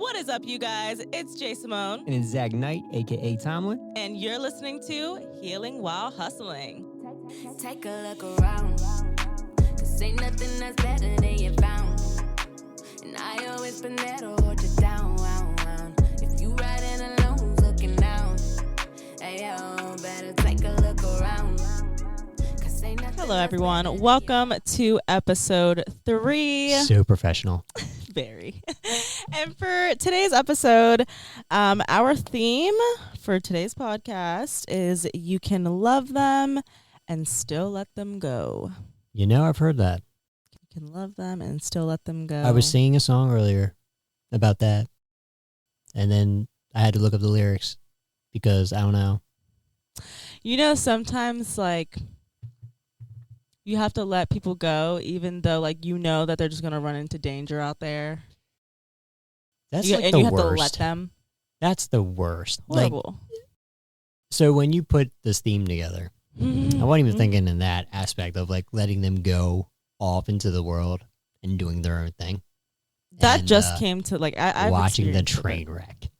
What is up, you guys? It's J. Simone. And it's Zach Knight, a.k.a. Tomlin. And you're listening to Healing While Hustling. Take a look around, cause ain't nothing that's better than you found. And I always been there to hold you down, If you riding alone, looking down, hey yo, better take a look around. Hello, everyone. Welcome to episode 3. So professional. Very. And for today's episode, our theme for today's podcast is you can love them and still let them go. You know, I've heard that. You can love them and still let them go. I was singing a song earlier about that, and then I had to look up the lyrics because I don't know. You know, sometimes, like, you have to let people go, even though, like, you know that they're just going to run into danger out there. That's and the you worst. have to let them. That's the worst. Horrible. So when you put this theme together, I wasn't even thinking in that aspect of, like, letting them go off into the world and doing their own thing. That and, just came to, like, I've watching the experienced train wreck.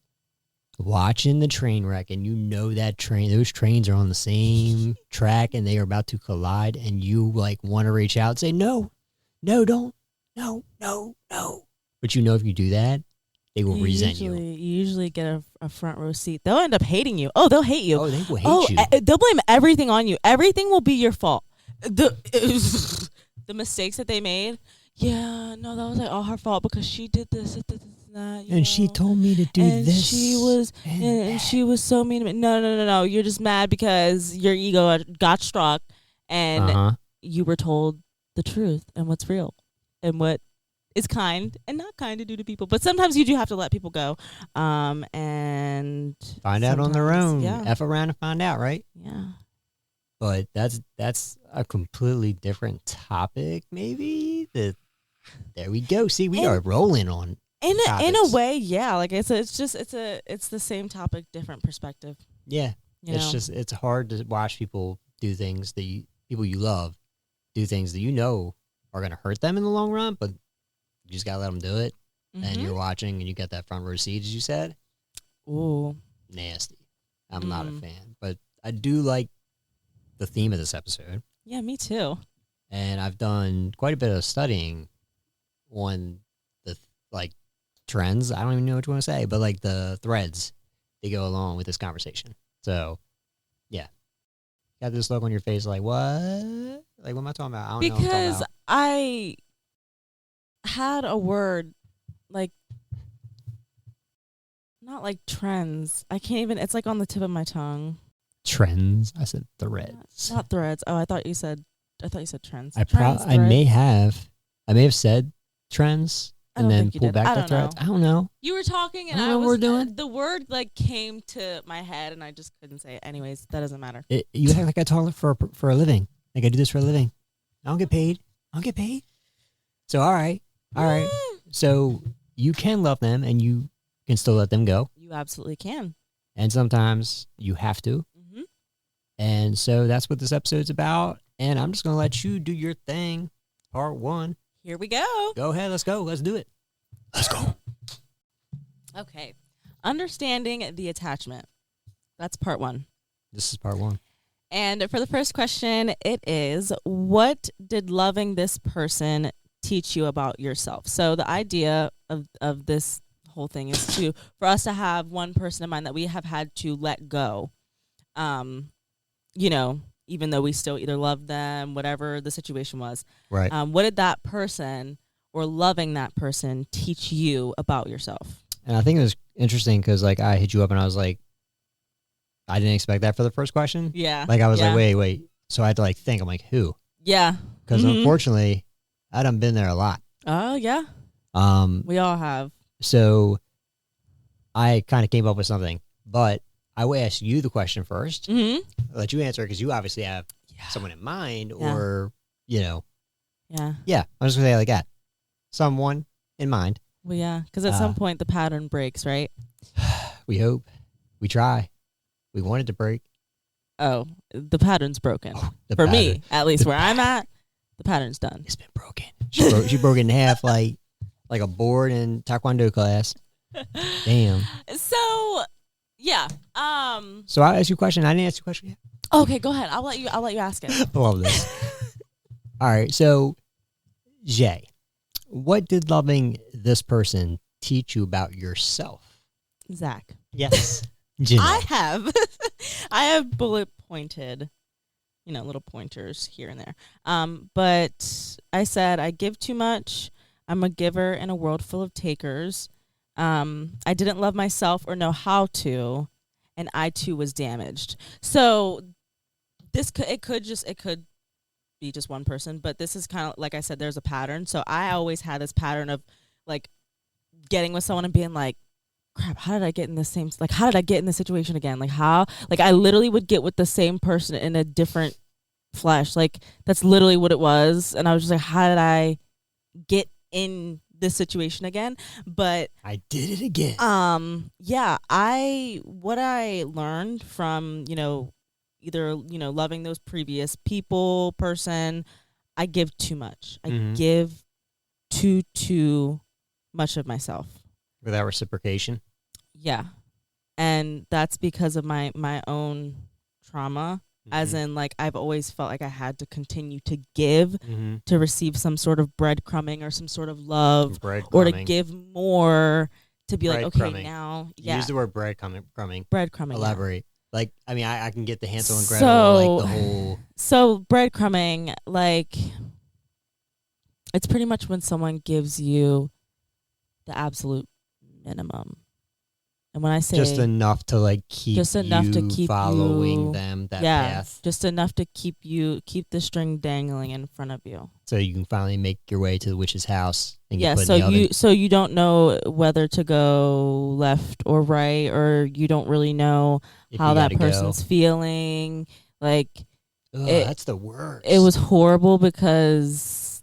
Watching the train wreck, and you know that those trains are on the same track and they are about to collide, and you, like, want to reach out and say, no, don't, no. But you know if you do that, they will resent you. You usually get a front row seat. They'll end up hating you. Oh, they'll hate you. Oh, they will hate you. They'll blame everything on you. Everything will be your fault. The mistakes that they made, yeah, no, that was, like, all her fault because she did this and that. And she told me to do and this. And she was so mean to me. No. You're just mad because your ego got struck and you were told the truth and what's real and what is kind and not kind to do to people. But sometimes you do have to let people go and find out on their own. Yeah. F around and find out, right? Yeah. But that's a completely different topic, maybe. There we go. See, we are rolling on in topics. a way, yeah. Like it's the same topic, different perspective. Yeah. It's hard to watch people do things people you love do things that you know are going to hurt them in the long run, but you just got to let them do it. And you're watching and you get that front row seat, as you said. Ooh. Nasty. I'm not a fan. But I do like the theme of this episode. Yeah, me too. And I've done quite a bit of studying on the, like, trends. I don't even know what you want to say, but, like, the threads that go along with this conversation. So, yeah. Got this look on your face like, what? Like, what am I talking about? I don't know what I'm talking about. I had a word, like, not like trends. I can't even, it's like on the tip of my tongue. Trends? I said threads. Not threads. Oh, I thought you said trends. I may have said trends and then pull back the threads. I don't know. You were talking and I was doing. The word, like, came to my head and I just couldn't say it. Anyways, that doesn't matter. You act like I talk for a living. Like I do this for a living. I don't get paid. So all right. So you can love them and you can still let them go. You absolutely can. And sometimes you have to. Mm-hmm. And so that's what this episode's about. And I'm just going to let you do your thing. Part 1. Here we go. Go ahead. Let's go. Let's do it. Let's go. Okay. Understanding the attachment. That's part 1. This is part 1. And for the first question, it is, what did loving this person teach you about yourself? So the idea of this whole thing is for us to have one person in mind that we have had to let go. You know, even though we still either love them, whatever the situation was. Right. What did that person or loving that person teach you about yourself? And I think it was interesting because, like, I hit you up and I was like, I didn't expect that for the first question. Yeah. Like, I was like, wait. So I had to, like, think. I'm like, who? Yeah. Because unfortunately, I done been there a lot. Oh, yeah. We all have. So I kind of came up with something, but I will ask you the question first. Mm-hmm. I'll let you answer because you obviously have someone in mind or, Yeah. Yeah, I'm just going to say it like that. Someone in mind. Well, yeah, because at some point the pattern breaks, right? We hope. We try. We want it to break. Oh, the pattern's broken. Oh, For me, at least where I'm at, the pattern's done. It's been broken. She broke it in half like a board in Taekwondo class. Damn. So yeah. So I asked you a question. I didn't ask you a question yet. Okay, go ahead. I'll let you ask it. I love this. All right. So, Jay, what did loving this person teach you about yourself? Zach. Yes. I have bullet pointed, little pointers here and there. But I said I give too much. I'm a giver in a world full of takers. I didn't love myself or know how to, and I too was damaged. So it could be just one person, but this is kind of like I said, there's a pattern. So I always had this pattern of like getting with someone and being like, crap, how did I get in this situation again? Like how, like I literally would get with the same person in a different flesh. Like that's literally what it was. And I was just like, how did I get in this situation again? But I did it again. Yeah, what I learned from, either, loving those previous person, I give too much. I give too much of myself. Without reciprocation? Yeah. And that's because of my own trauma. As in, like, I've always felt like I had to continue to give to receive some sort of breadcrumbing or some sort of love, or to give more to be like, okay, now, yeah. Use the word breadcrumbing. Breadcrumbing. Elaborate. Yeah. Like, I mean, I can get the Hansel and Gretel, like the whole. So breadcrumbing, like, it's pretty much when someone gives you the absolute minimum. And when I say just enough to like keep following them that path. Just enough to keep the string dangling in front of you. So you can finally make your way to the witch's house and get put in the oven. So you don't know whether to go left or right, or you don't really know how that person's feeling. Like that's the worst. It was horrible because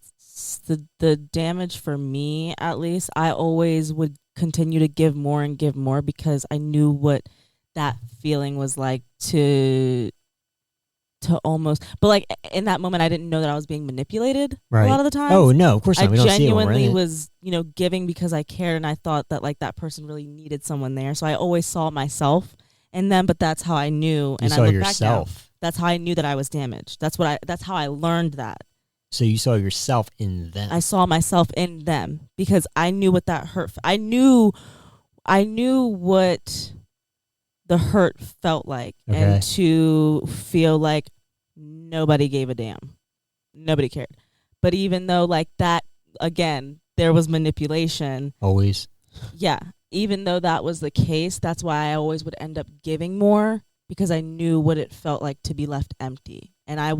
the damage for me, at least, I always would continue to give more and give more because I knew what that feeling was like to almost, but like in that moment I didn't know that I was being manipulated a lot of the time. Oh no, of course not. I genuinely was, giving because I cared and I thought that like that person really needed someone there. So I always saw myself in them, but that's how I knew. And I look back now, that's how I knew that I was damaged. That's how I learned that. So you saw yourself in them. I saw myself in them because I knew what that hurt. I knew what the hurt felt like, and to feel like nobody gave a damn, nobody cared. But even though like that, again, there was manipulation. Always. Yeah. Even though that was the case, that's why I always would end up giving more, because I knew what it felt like to be left empty. And I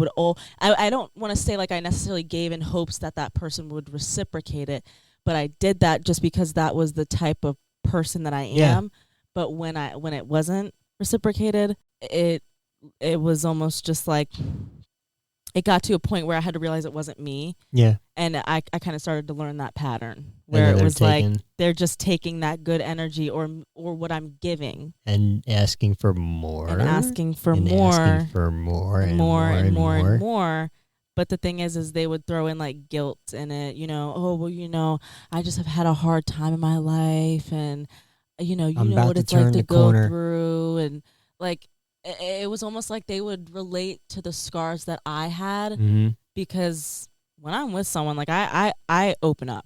don't want to say like I necessarily gave in hopes that that person would reciprocate it, but I did that just because that was the type of person that I am. Yeah. But when it wasn't reciprocated, it was almost just like it got to a point where I had to realize it wasn't me. Yeah. And I kind of started to learn that pattern where it was like they're just taking that good energy or what I'm giving and asking for more. And asking for more. Asking for more and more and more and more. But the thing is they would throw in like guilt in it, oh, well, I just have had a hard time in my life, and you know what it's like to go through, and like it was almost like they would relate to the scars that I had, because when I'm with someone, like I open up,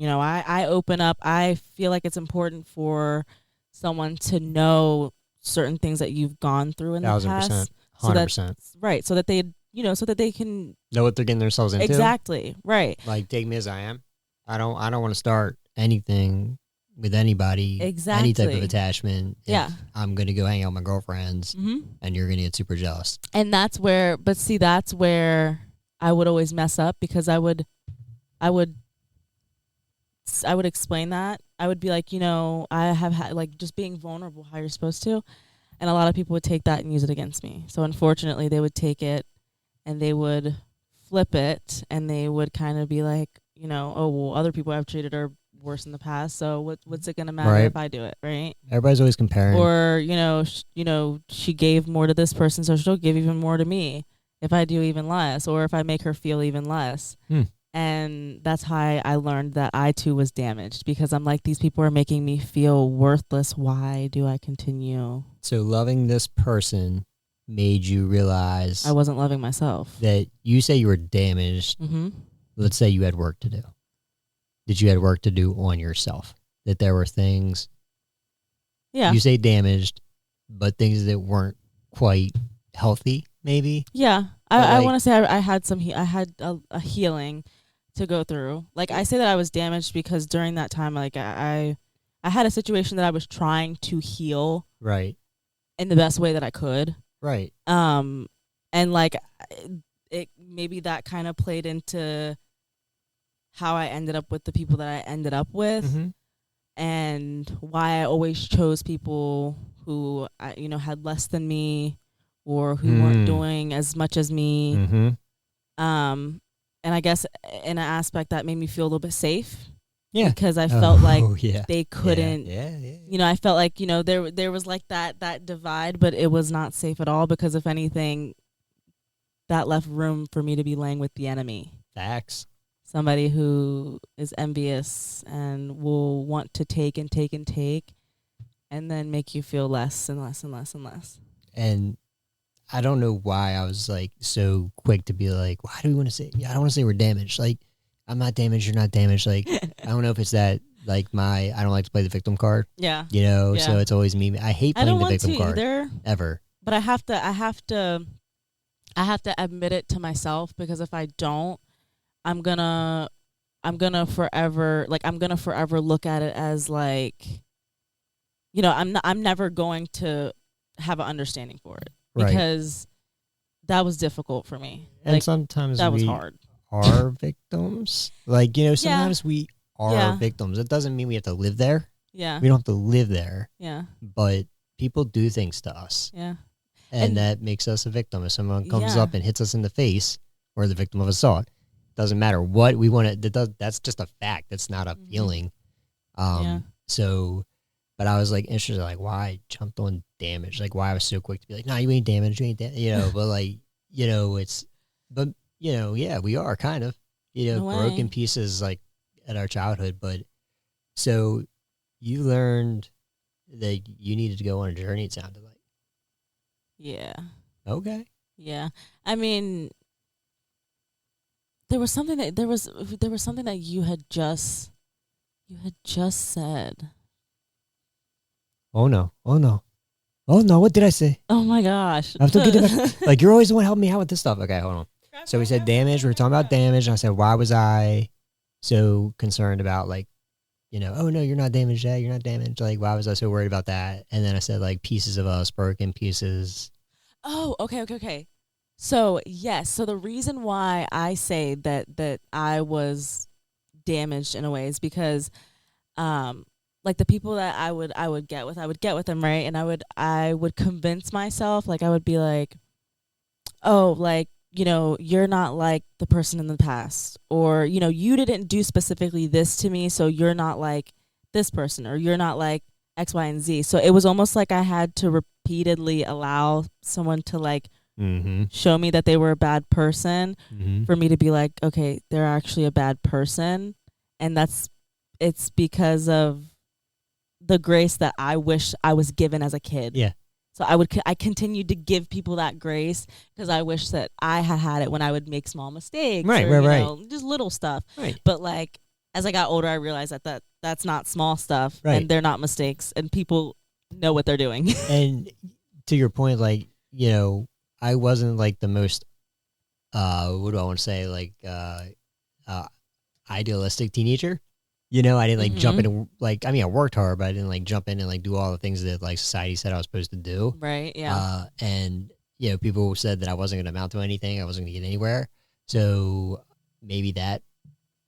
I open up. I feel like it's important for someone to know certain things that you've gone through in the past. 100%. Right. So that they, so that they can know what they're getting themselves into. Exactly. Right. Like, take me as I am. I don't want to start anything with anybody, any type of attachment. Yeah. I'm going to go hang out with my girlfriends, and you're going to get super jealous. And that's where I would always mess up, because I would explain that. I would be like, I have had, like, just being vulnerable how you're supposed to. And a lot of people would take that and use it against me. So unfortunately, they would take it and they would flip it, and they would kind of be like, oh, well, other people I've treated are worse in the past, so what's it gonna matter if I do it, right? Everybody's always comparing. Or she gave more to this person, so she'll give even more to me if I do even less, or if I make her feel even less. And that's how I learned that I too was damaged, because I'm like, these people are making me feel worthless. Why do I continue? So loving this person made you realize I wasn't loving myself. that you say you were damaged. Mm-hmm. Let's say you had work to do. That you had work to do on yourself. That there were things, Yeah. you say damaged, but things that weren't quite healthy, maybe. Yeah. But, I like- want to say I had I had a healing to go through. Like, I say that I was damaged because during that time, like, I had a situation that I was trying to heal Right. in the best way that I could. Right. And like, it maybe that kind of played into how I ended up with the people that I ended up with, Mm-hmm. and why I always chose people who had less than me, or who weren't doing as much as me. Mm-hmm. And I guess in an aspect that made me feel a little bit safe. Yeah. Because I felt like yeah. they couldn't. Yeah. I felt like there was like that divide, but it was not safe at all, because if anything, that left room for me to be laying with the enemy. Facts. Somebody who is envious and will want to take and take and take, and then make you feel less and less and less and less. And I don't know why I was like so quick to be like, why do we want to say? Yeah, I don't want to say we're damaged. Like, I'm not damaged. You're not damaged. Like, I don't know if it's that, like, I don't like to play the victim card. Yeah. So Yeah. it's always me. I hate I playing don't the want victim to card either, ever. but I have to admit it to myself, because if I don't, I'm gonna forever look at it as like, I'm never going to have an understanding for it, Right. because that was difficult for me. And Like, sometimes that was we hard. are victims. Like, sometimes we are Yeah. victims. It doesn't mean we have to live there. Yeah. We don't have to live there. Yeah. But people do things to us. Yeah. And And- that makes us a victim. If someone comes Yeah. up and hits us in the face, we're the victim of assault. Doesn't matter what we want to. That's just a fact. That's not a Mhm. feeling. Yeah. So, but I was like interested, like why I jumped on damage, like why I was so quick to be like, no, you ain't damaged, But like, yeah, we are kind of, No way. broken pieces like at our childhood. But so you learned that you needed to go on a journey. It sounded like. Yeah. Okay. Yeah. I mean, there was something that you had just said. Oh no. What did I say? Oh my gosh. I have to get it back. Like, you're always the one helping me out with this stuff. Okay, hold on. So we said damage. We were talking about damage. And I said, why was I so concerned about, like, oh no, you're not damaged yet. You're not damaged. Like, why was I so worried about that? And then I said, like, pieces of us, broken pieces. Oh, okay. So, yes. So the reason why I say that I was damaged in a way is because like the people that I would get with them, right? And I would convince myself, like I would be like, "Oh, like, you're not like the person in the past, or you didn't do specifically this to me, so you're not like this person, or you're not like X, Y, and Z." So it was almost like I had to repeatedly allow someone to like show me that they were a bad person for me to be like, okay, they're actually a bad person. And it's because of the grace that I wish I was given as a kid. Yeah. So I continued to give people that grace because I wish that I had it when I would make small mistakes. Right, or, right. just little stuff. Right. But like, as I got older, I realized that's not small stuff, Right. and they're not mistakes, and people know what they're doing. And to your point, like, I wasn't like the most, what do I want to say? Like, idealistic teenager. I didn't like jump into, like, I worked hard, but I didn't like jump in and like do all the things that like society said I was supposed to do. Right. Yeah. And people said that I wasn't going to amount to anything. I wasn't going to get anywhere. So maybe that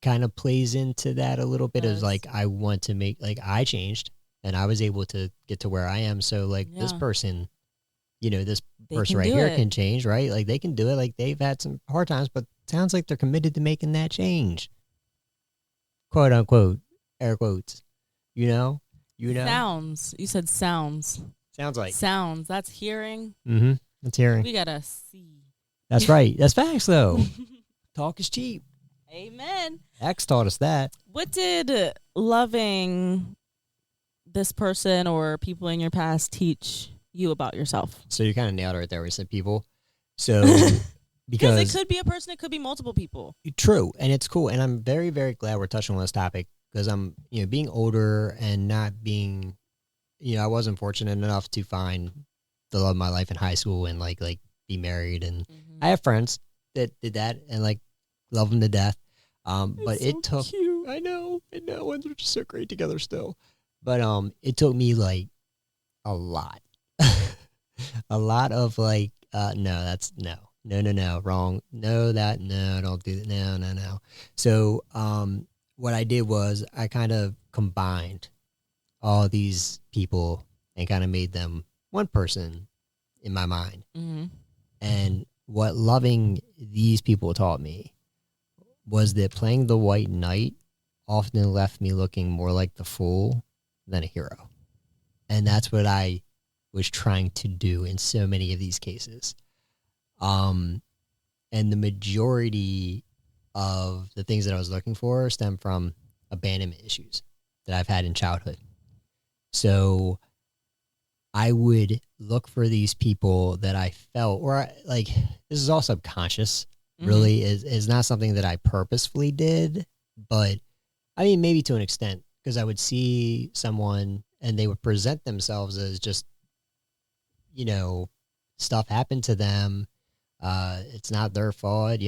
kind of plays into that a little bit. Is like, I want to make, like, I changed and I was able to get to where I am. So like this person, this person right here can change, right? Like they can do it. Like they've had some hard times, but sounds like they're committed to making that change. Quote unquote, air quotes, Sounds. You said sounds. Sounds like. Sounds. That's hearing. Mm-hmm. That's hearing. We gotta see. That's right. That's facts though. Talk is cheap. Amen. X taught us that. What did loving this person or people in your past teach you about yourself? So you kind of nailed it right there. We said people. So Because because it could be a person, it could be multiple people. true, and it's cool, and I'm very, very glad we're touching on this topic because I'm, being older and not being, I wasn't fortunate enough to find the love of my life in high school and like be married, and I have friends that did that and like love them to death. But it took. Cute. I know, and they're just so great together still. But it took me like a lot, a lot of like, no, that's no, wrong, no, don't do that, no. So what I did was I kind of combined all these people and kind of made them one person in my mind. Mm-hmm. And what loving these people taught me was that playing the white knight often left me looking more like the fool than a hero. And that's what I was trying to do in so many of these cases. And the majority of the things that I was looking for stem from abandonment issues that I've had in childhood. So I would look for these people that I felt, or like, this is all subconscious, really, is not something that I purposefully did, but I mean, maybe to an extent, because I would see someone and they would present themselves as just, stuff happened to them. It's not their fault,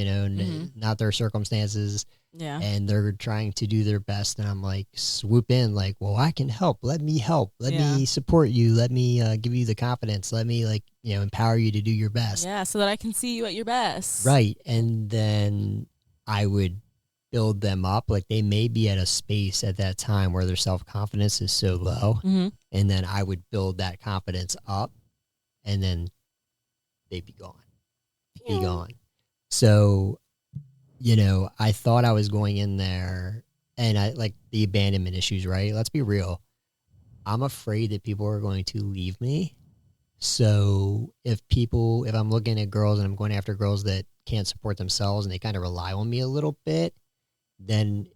not their circumstances. Yeah. And they're trying to do their best. And I'm like, swoop in, like, well, I can help. Let me help. Let me support you. Let me give you the confidence. Let me, like, empower you to do your best. Yeah, so that I can see you at your best. Right. And then I would build them up. Like, they may be at a space at that time where their self-confidence is so low. Mm-hmm. And then I would build that confidence up. And then they'd be gone. Be gone. So, I thought I was going in there, and I like the abandonment issues, right? Let's be real. I'm afraid that people are going to leave me. So if I'm looking at girls and I'm going after girls that can't support themselves and they kind of rely on me a little bit, then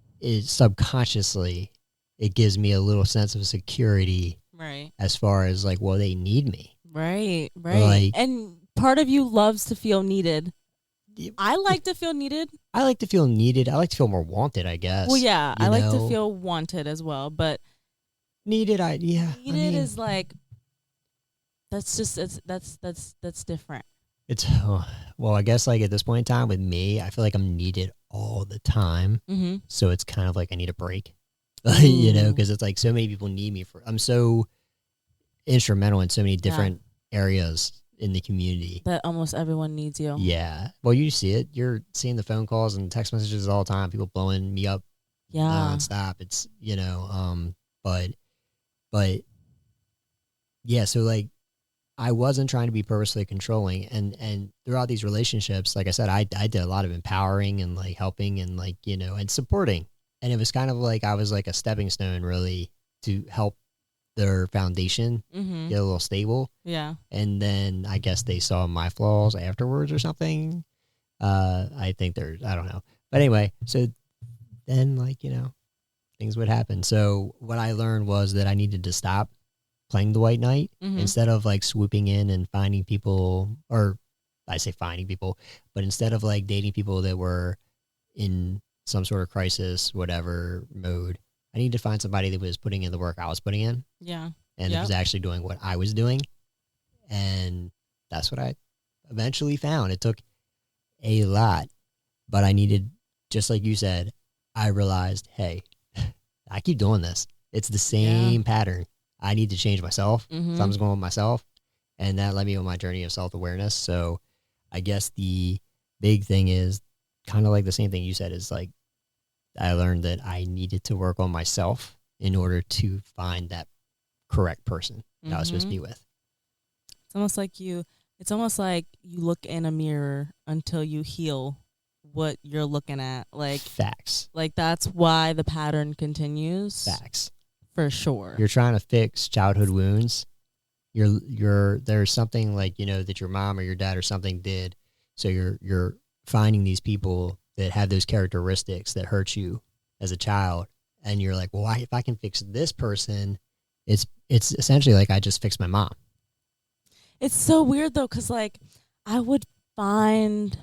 subconsciously it gives me a little sense of security. Right. As far as like, well, they need me. Right. Like, and part of you loves to feel needed. I like to feel needed. I like to feel needed. I like to feel more wanted, I guess. Well, yeah, I like to feel wanted as well, but needed, needed is like, that's just, that's different. It's, well, I guess like at this point in time with me, I feel like I'm needed all the time. Mm-hmm. So it's kind of like I need a break, because it's like so many people need me I'm so instrumental in so many different areas in the community that almost everyone needs you. Yeah. Well, you see it. You're seeing the phone calls and text messages all the time. People blowing me up nonstop. It's, but yeah. So like, I wasn't trying to be purposely controlling, and throughout these relationships, like I said, I did a lot of empowering and like helping and like, and supporting. And it was kind of like I was like a stepping stone really to help their foundation get a little stable. Yeah. And then I guess they saw my flaws afterwards or something. I think I don't know. But anyway, so then like, things would happen. So what I learned was that I needed to stop playing the white knight instead of like swooping in and finding people, or I say finding people, but instead of like dating people that were in some sort of crisis, whatever mode, I need to find somebody that was putting in the work I was putting in. Yeah. And it was actually doing what I was doing. And that's what I eventually found. It took a lot, but I needed, just like you said, I realized, hey, I keep doing this. It's the same pattern. I need to change myself. Something's going on with myself. And that led me on my journey of self-awareness. So I guess the big thing is kind of like the same thing you said, is like, I learned that I needed to work on myself in order to find that correct person that I was supposed to be with. It's almost like you look in a mirror until you heal what you're looking at. Like facts. Like that's why the pattern continues. Facts. For sure. You're trying to fix childhood wounds. There's something like, that your mom or your dad or something did. So you're finding these people that have those characteristics that hurt you as a child, and you're like, well, if I can fix this person, it's essentially like I just fixed my mom. It's so weird though, because like I would find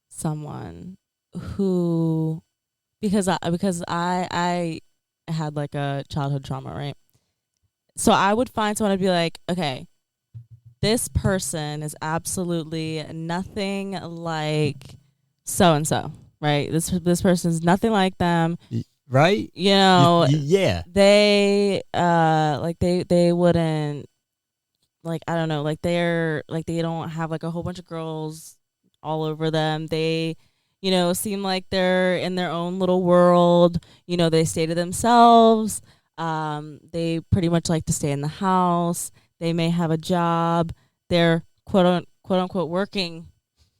someone who, because I had like a childhood trauma, right? So I would find someone, I'd be like, okay, this person is absolutely nothing like so and so, right? This person's nothing like them, right? You know, yeah. They they wouldn't, like, I don't know, like they don't have like a whole bunch of girls all over them. They, you know, seem like they're in their own little world. You know, they stay to themselves. They pretty much like to stay in the house. They may have a job. They're quote unquote working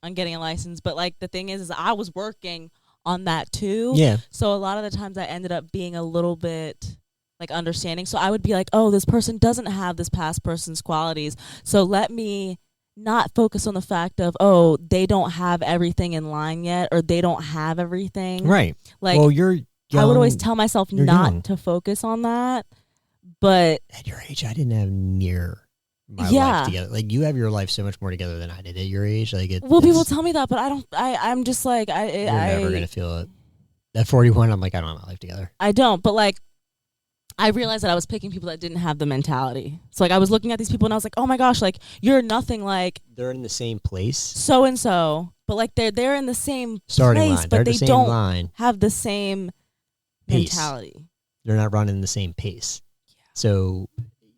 on getting a license. But like the thing is I was working on that too. Yeah. So a lot of the times I ended up being a little bit like understanding. So I would be like, oh, this person doesn't have this past person's qualities. So let me not focus on the fact of, oh, they don't have everything in line yet, or they don't have everything. Right. Like, well, you're young, I would always tell myself not young. to focus on that. But at your age, I didn't have near my life together. Like, you have your life so much more together than I did at your age. Like, people tell me that, but I don't. I'm just like, you're never gonna feel it. At 41, I'm like, I don't have my life together. I don't. But like, I realized that I was picking people that didn't have the mentality. So like I was looking at these people and I was like, oh my gosh, like you're nothing like they're in the same place. So and so, but like they're in the same starting place, line. but They're they the same don't line. have the same pace. mentality. They're not running the same pace. Yeah. So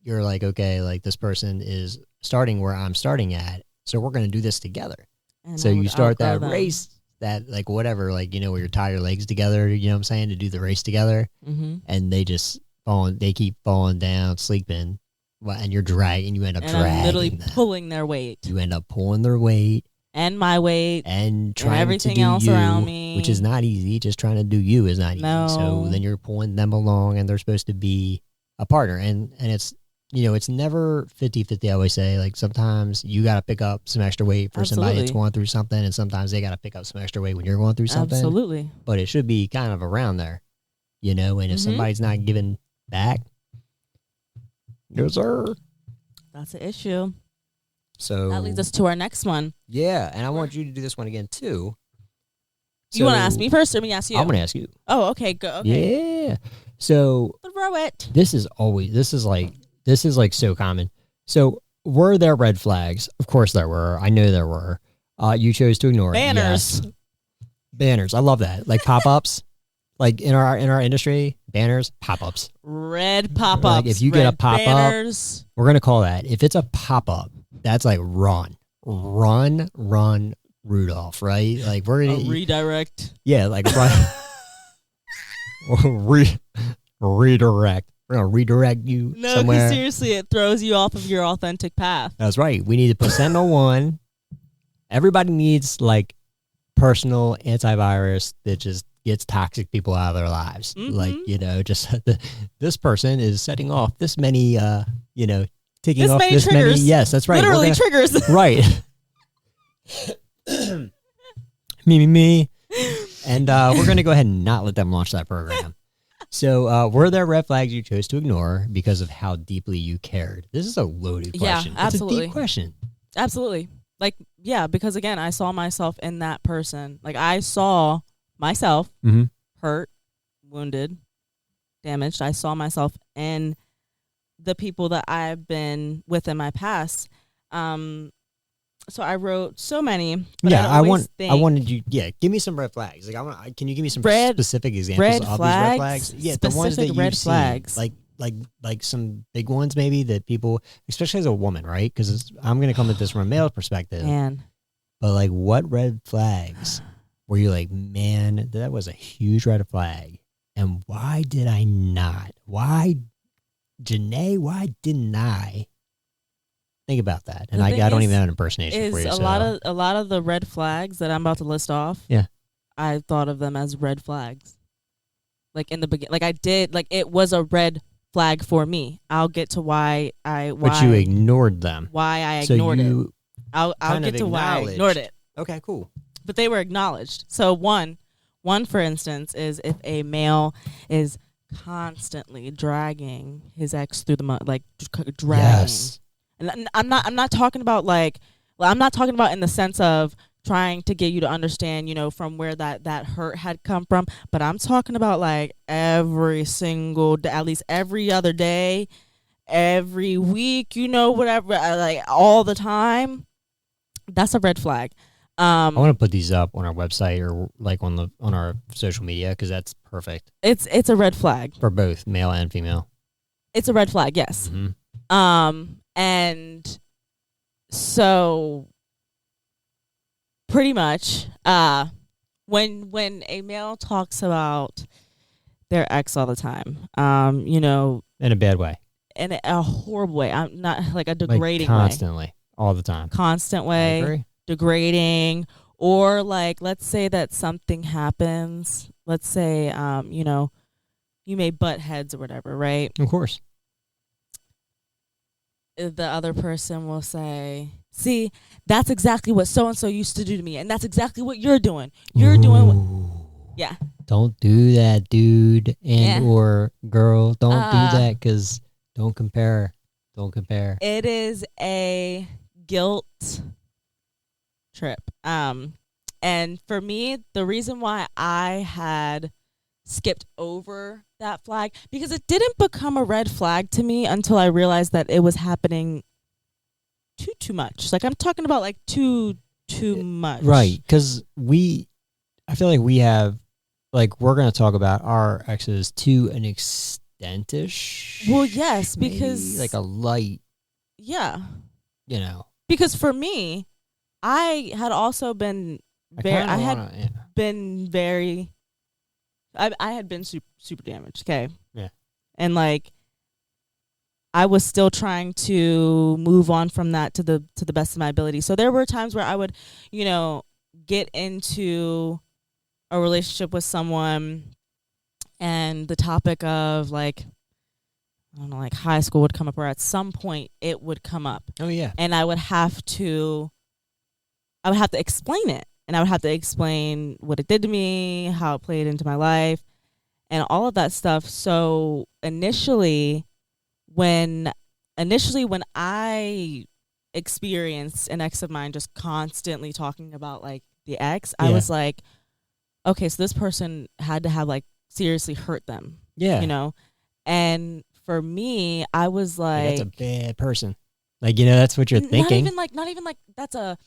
you're like, okay, like this person is starting where I'm starting at, so we're gonna do this together. And so you start that race, that like whatever, like, you know, where you tie your legs together, you know what I'm saying, to do the race together, and they just they keep falling down, sleeping, and you're dragging. You end up dragging. I'm literally pulling their weight. You end up pulling their weight and my weight and trying everything to do else you, around me, which is not easy. Just trying to do you is not easy. No. So then you're pulling them along, and they're supposed to be a partner, and it's, you know, it's never 50-50. I always say, like, sometimes you got to pick up some extra weight for somebody that's going through something, and sometimes they got to pick up some extra weight when you're going through something. Absolutely. But it should be kind of around there, you know. And if somebody's not giving back, yes, sir. That's an issue. So that leads us to our next one. Yeah, and I want you to do this one again too. So, you want to ask me first, or me ask you? I'm going to ask you. Oh, okay, go. Okay. Yeah. So throw it. This is like so common. So were there red flags? Of course there were. I know there were. You chose to ignore banners. It. Yes. Banners. I love that. Like pop-ups. Like in our industry, banners, pop-ups. Red pop-ups. Like if you get a pop-up, we're going to call that. If it's a pop-up, that's like run, Rudolph, right? Like we're going to redirect. Yeah, like run. Redirect. We're going to redirect you somewhere. No, seriously, it throws you off of your authentic path. That's right. We need to put Sentinel 1. Everybody needs like personal antivirus that just gets toxic people out of their lives. Like, you know, just this person is setting off this many, you know, taking this off many this triggers. many. Yes, that's right. Literally triggers. Right. me. And we're going to go ahead and not let them launch that program. So were there red flags you chose to ignore because of how deeply you cared? This is a loaded question. Yeah, absolutely. It's a deep question. Absolutely. Like, yeah, because again, I saw myself in that person. Like, I saw myself hurt, wounded, damaged. I saw myself in the people that I've been with in my past. So I wrote so many. But yeah, I wanted you. Yeah, give me some red flags. Like, can you give me some specific examples of these red flags? Yeah, the ones that you've seen, like some big ones maybe that people, especially as a woman, right? Because I'm gonna come at this from a male perspective. Man, but like, what red flags were you like, man, that was a huge red flag, and why did I not? Why, Janae? Why didn't I? Think about that, and I don't even have an impersonation for you. A lot of the red flags that I'm about to list off. Yeah, I thought of them as red flags. Like in the beginning, like I did, like it was a red flag for me. I'll get to why. But you ignored them. Why I ignored it. I'll get to why I ignored it. Okay, cool. but they were acknowledged. So one for instance is if a male is constantly dragging his ex through the mud, like dragging. Yes. And I'm not talking about like, well, I'm not talking about in the sense of trying to get you to understand, from where that hurt had come from, but I'm talking about like every single day, at least every other day, every week, whatever, like all the time. That's a red flag. I want to put these up on our website or like on our social media because that's perfect. It's a red flag for both male and female. It's a red flag, yes. Mm-hmm. And so pretty much, when a male talks about their ex all the time, in a bad way, in a horrible way, I'm not like a degrading constantly, way, all the time, constant way, degrading, or like let's say that something happens. Let's say, you may butt heads or whatever, right? Of course. The other person will say, see, that's exactly what so-and-so used to do to me, and that's exactly what you're doing. You're doing what... Yeah. Don't do that, dude or girl. Don't do that because don't compare. Don't compare. It is a guilt trip. And for me, the reason why I had skipped over that flag, because it didn't become a red flag to me until I realized that it was happening too much. Like I'm talking about like too much. Right, because I feel like we have, like we're going to talk about our exes to an extent-ish. Well, yes, because... Maybe like a light. Yeah. Because for me, I had also been I had been super damaged, okay? Yeah. And like I was still trying to move on from that to the best of my ability. So there were times where I would, get into a relationship with someone and the topic of like, I don't know, like high school would come up, or at some point it would come up. Oh yeah. And I would have to explain it. And I would have to explain what it did to me, how it played into my life, and all of that stuff. So initially when I experienced an ex of mine just constantly talking about like the ex, I was like, okay, so this person had to have like seriously hurt them. Yeah. And for me, I was like, that's a bad person. Like, that's what you're thinking. Not even like that's a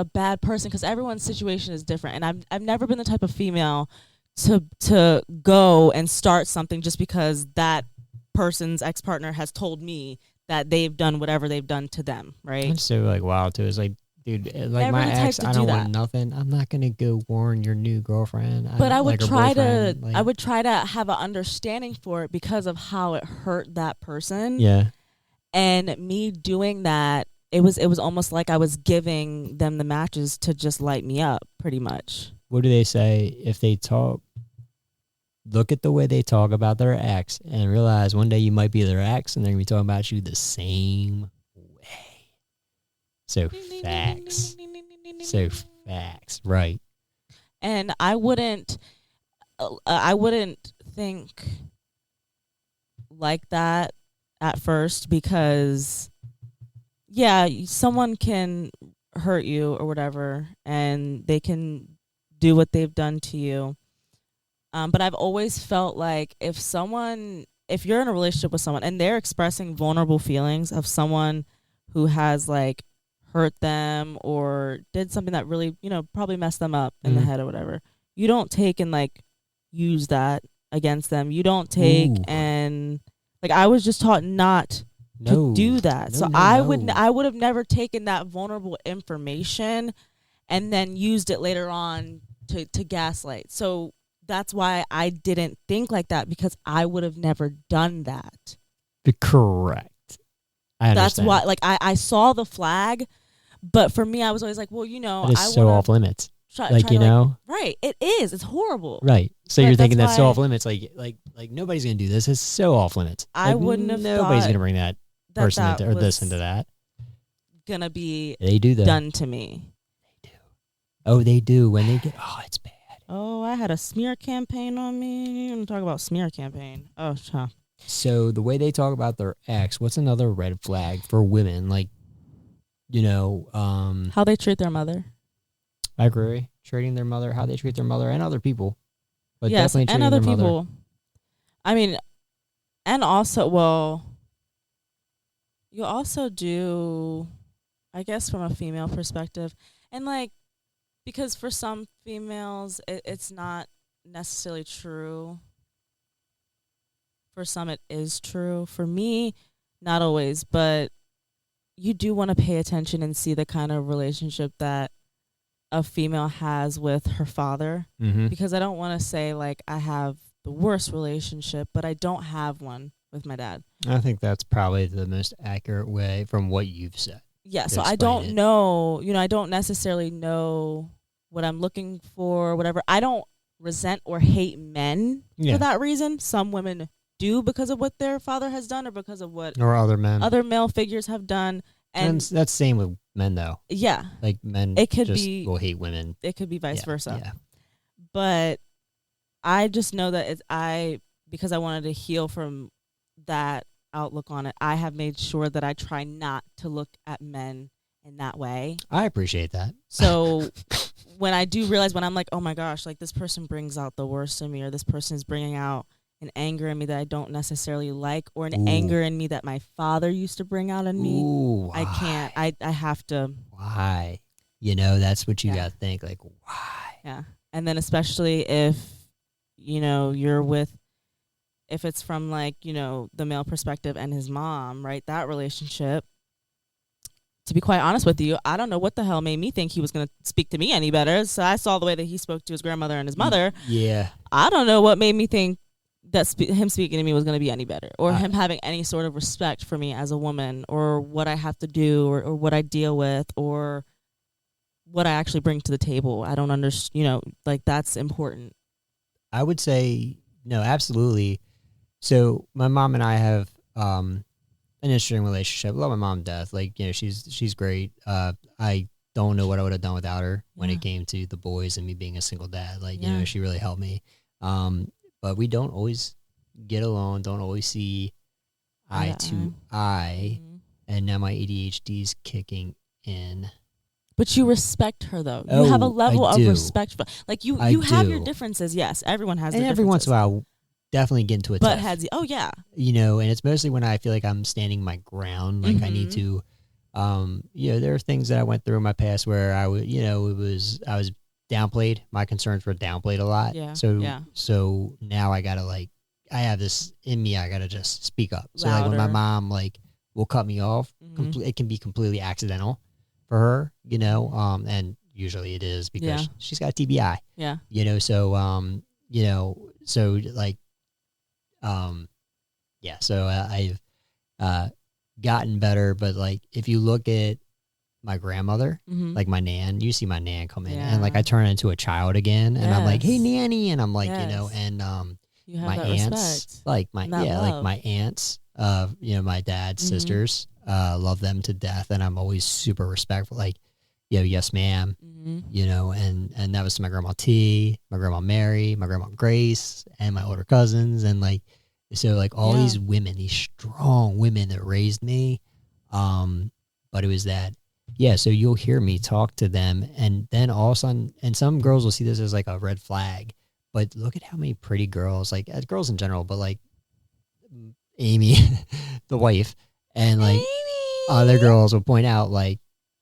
bad person, because everyone's situation is different. And I've never been the type of female to go and start something just because that person's ex-partner has told me that they've done whatever they've done to them, right? It's so like wild too. It's like, dude, like my ex, I don't want nothing. I'm not gonna go warn your new girlfriend. But I would try to have an understanding for it because of how it hurt that person. Yeah. And me doing that, it was almost like I was giving them the matches to just light me up, pretty much. What do they say? If they talk, look at the way they talk about their ex and realize one day you might be their ex and they're going to be talking about you the same way. So facts. So facts. Right. And I wouldn't think like that at first, because someone can hurt you or whatever and they can do what they've done to you. But I've always felt like if you're in a relationship with someone and they're expressing vulnerable feelings of someone who has like hurt them or did something that really, probably messed them up in the head or whatever, you don't take and like use that against them. You don't take and like, I was just taught not to do that. I would have never taken that vulnerable information and then used it later on to gaslight. So that's why I didn't think like that, because I would have never done that. Correct. I understand. That's why, like, I saw the flag, but for me, I was always like, well, it's so off limits. Right. It is. It's horrible. Right. So you're thinking that's so off limits. Like nobody's gonna do this. It's so off limits. I wouldn't have. Nobody's gonna bring that person into this into that. Gonna be they do that done to me. They do. Oh, they do when they get. Oh, it's bad. Oh, I had a smear campaign on me. I'm gonna talk about smear campaign. Oh, huh. So the way they talk about their ex, what's another red flag for women? Like, How they treat their mother. I agree. Treating their mother, how they treat their mother and other people. But Yes, definitely and treating other their people. mother. I mean, and also, well, you also do, I guess, from a female perspective, and like, because for some females, it's not necessarily true. For some, it is true. For me, not always, but you do want to pay attention and see the kind of relationship that a female has with her father, Mm-hmm. because I don't want to say like I have the worst relationship, but I don't have one with my dad. I think that's probably the most accurate way from what you've said. Yeah, to so I explain don't it. know, I don't necessarily know what I'm looking for, whatever. I don't resent or hate men Yeah. for that reason. Some women do because of what their father has done or because of what Or other men. other male figures have done. And that's same with men though. yeah, Like men it could just be, will hate women. it could be vice Yeah, versa. Yeah. But I just know that because I wanted to heal from that outlook on it, I have made sure that I try not to look at men in that way. I appreciate that. So when I do realize, when I'm like, oh my gosh, like this person brings out the worst in me, or this person is bringing out an anger in me that I don't necessarily like, or an Ooh. anger in me that my father used to bring out in me, Ooh, I can't. I have to. Why? That's what you Yeah. gotta think. Like, why? Yeah. And then especially if, you're with, if it's from like, the male perspective and his mom, right? That relationship, to be quite honest with you, I don't know what the hell made me think he was going to speak to me any better. So I saw the way that he spoke to his grandmother and his mother. Yeah. I don't know what made me think that him speaking to me was going to be any better, or him having any sort of respect for me as a woman, or what I have to do, or what I deal with, or what I actually bring to the table. I don't understand, like that's important. I would say no, absolutely. So my mom and I have an interesting relationship. I love my mom to death. Like, she's great. I don't know what I would have done without her when Yeah. it came to the boys and me being a single dad. Like, Yeah. she really helped me. But we don't always get along, don't always see eye to eye. Mhm. And now my ADHD's kicking in. But you respect her, though. You have a Oh, level I of do. respect for, like you I have your do. differences. Yes, everyone has. And their every once in a differences. while, definitely get into a But tiff. has oh yeah, And it's mostly when I feel like I'm standing my ground. Like I need Mhm. to, there are things that I went through in my past where I would, I was downplayed. My concerns were downplayed a lot. Yeah, So, yeah. so now I gotta I have this in me. I gotta just speak up. So like when my Louder. mom will cut me off, Mhm. it can be completely accidental for her, and usually it is because Yeah. she's got TBI. Yeah. So yeah, so I've gotten better, but if you look at my grandmother, Mhm. my nan, you see my nan come in Yeah. and I turn into a child again, and I'm like, hey Yes. nanny, and I'm Yes. and You have my that aunts, respect. And that love. my aunts, my dad's Mhm. sisters, love them to death, and I'm always super respectful, yes ma'am, Mhm. and that was to my grandma T, my grandma Mary, my grandma Grace, and my older cousins, and so all Yeah. these women, these strong women that raised me, but it was that, yeah. So you'll hear me talk to them, and then all of a sudden, and some girls will see this as a red flag, but look at how many pretty girls, girls in general, but Amy, the wife, and other girls will point out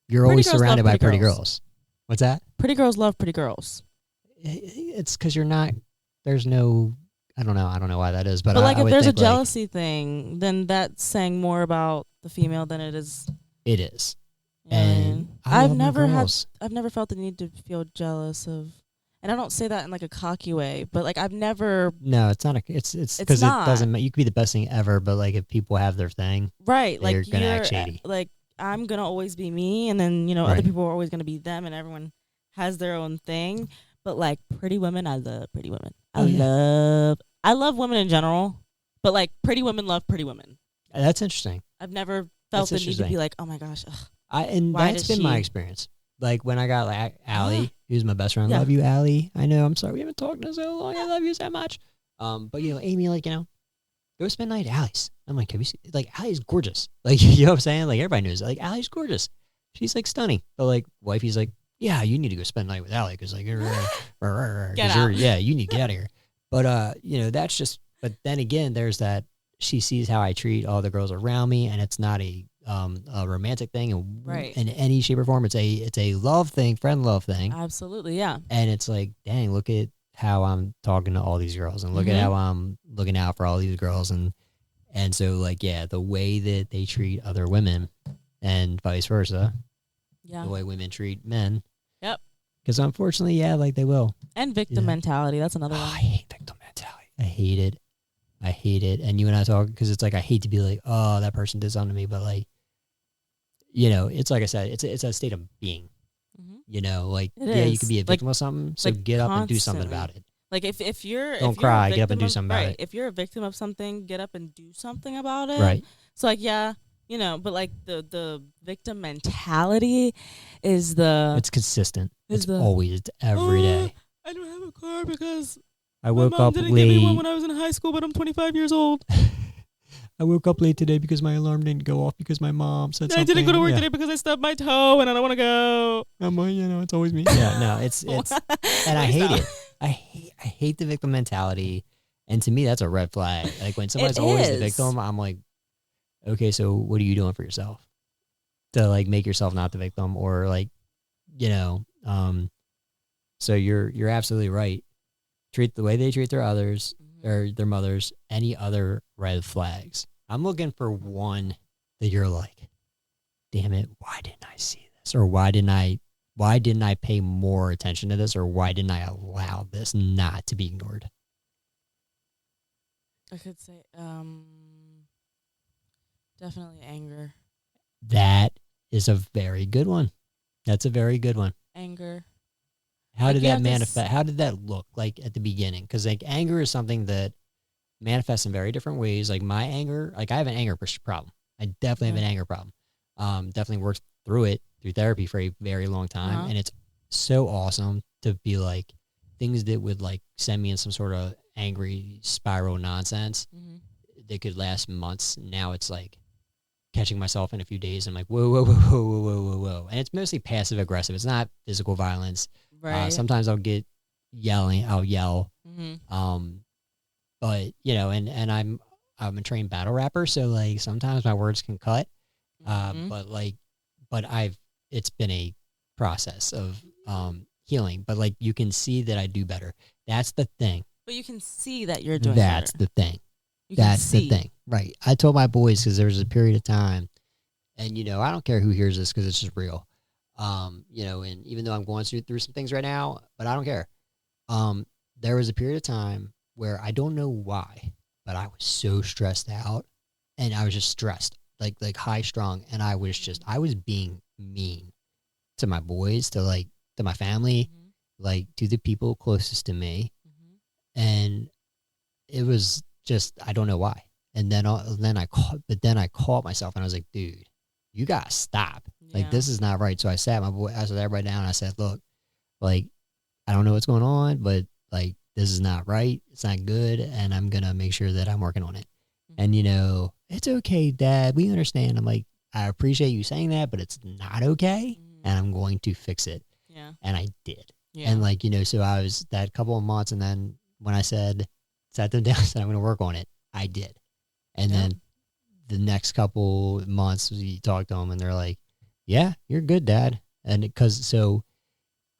you're Pretty always girls love surrounded by pretty pretty girls. girls. What's that? Pretty girls love pretty girls. It's because you're not. There's no. I don't know why that is, but But I if would there's a think, jealousy thing, then that's saying more about the female than it is. it is. You know what I And mean? I love my girls. I've never felt the need to feel jealous of, and I don't say that in a cocky way, but I've never. No, it's not. It's because it not. doesn't. You could be the best thing ever, but if people have their thing, Right, they're gonna act shady. I'm gonna always be me, and then other Right. people are always gonna be them, and everyone has their own thing. But pretty women, I love pretty women. Oh, yeah. I love women in general, but pretty women love pretty women. That's interesting. I've never felt That's the need to be interesting. oh my gosh, ugh. And Why that's does been my she- experience. like when I got like Allie, who's my best friend. Yeah. Love you, Allie. I know. I'm sorry we haven't talked in so long. I love you so much. But you know, Amy, like, you know, go spend the night at Allie's. I'm like, have you seen, like, Allie's gorgeous. Like, you know what I'm saying? Like, everybody knows, like, Allie's gorgeous. She's like stunning. But like, wifey's like, yeah, you need to go spend the night with Allie because like, Get out. yeah, you need to get out of here. But you know, that's just. But then again, there's that. She sees how I treat all the girls around me, and it's not a romantic thing, and Right. in any shape or form, it's a love thing, friend love thing. Absolutely, yeah. And it's like, dang, look at how I'm talking to all these girls, and look at how I'm looking out for all these girls, and so like, yeah, the way that they treat other women, and vice versa, Yeah. the way women treat men. Yep. Because unfortunately, yeah, like they will. And victim mentality. That's another Oh, one. I hate victim mentality. I hate it. I hate it. And you and I talk because it's like I hate to be like, oh, that person did something to me, but like, you know, it's like I said, it's a state of being. Mhm. You know, like It yeah, you is. could be a victim of something, so like get up and do something constantly. about it. Like if you're Don't if cry, you're a get up and victim do something about right, it. If you're a victim of something, get up and do something about it. Right. So like, yeah, you know, but like the victim mentality is the It's consistent. is It's the- always, it's every day. I don't have a car because I woke up didn't get me one late. when I was in high school, but I'm 25 years old. I woke up late today because my alarm didn't go off because my mom said And something. I didn't go to work Yeah. today because I stubbed my toe and I don't want to go. I'm like, you know, it's always me. Yeah, no, it's and I hate it. I hate the victim mentality. And to me, that's a red flag. Like when somebody's always the is. victim, I'm like, okay, so what are you doing for yourself to like make yourself not the victim, or like, you know, so you're absolutely right. Treat the way they treat their others or their mothers. Any other red flags? I'm looking for one that you're like, damn it, why didn't I see this, or why didn't I pay more attention to this, or why didn't I allow this not to be ignored? I could say definitely anger. That is a very good one. That's a very good one. Anger. How Like, did you that have to manifest? How did that look like at the beginning? Because like anger is something that manifests in very different ways. Like my anger, like I have an anger problem. I definitely have an anger problem. Definitely worked through it through therapy for a very long time, and it's so awesome to be like things that would like send me in some sort of angry spiral nonsense that could last months. Now it's like catching myself in a few days. I'm like, whoa, whoa, whoa, whoa, whoa, whoa, whoa, whoa. And it's mostly passive aggressive. It's not physical violence. Right. Sometimes I'll get yelling. I'll yell. But you know, and I'm a trained battle rapper, so like sometimes my words can cut. But it's been a process of healing. But like you can see that I do better. That's the thing. But you can see that you're doing That's better. the thing. You can That's see. the thing. Right. I told my boys, because there was a period of time, and you know, I don't care who hears this because it's just real. You know, and even though I'm going through some things right now, but I don't care. There was a period of time where I don't know why, but I was so stressed out, and I was just stressed, like high strung, and I was being mean to my boys, to my family, like to the people closest to me, and it was just, I don't know why. And then I caught myself, and I was like, dude, you gotta stop. Like, this is not right. So I sat everybody down, and I said, look, like, I don't know what's going on, but like, this is not right. It's not good. And I'm going to make sure that I'm working on it. And, you know, it's okay, Dad. We understand. I'm like, I appreciate you saying that, but it's not okay. And I'm going to fix it. Yeah. And I did. Yeah. And like, you know, so I was that couple of months. And then when I sat them down, said I'm going to work on it, I did. And then the next couple months, we talked to them, and they're like, yeah, you're good, Dad. And so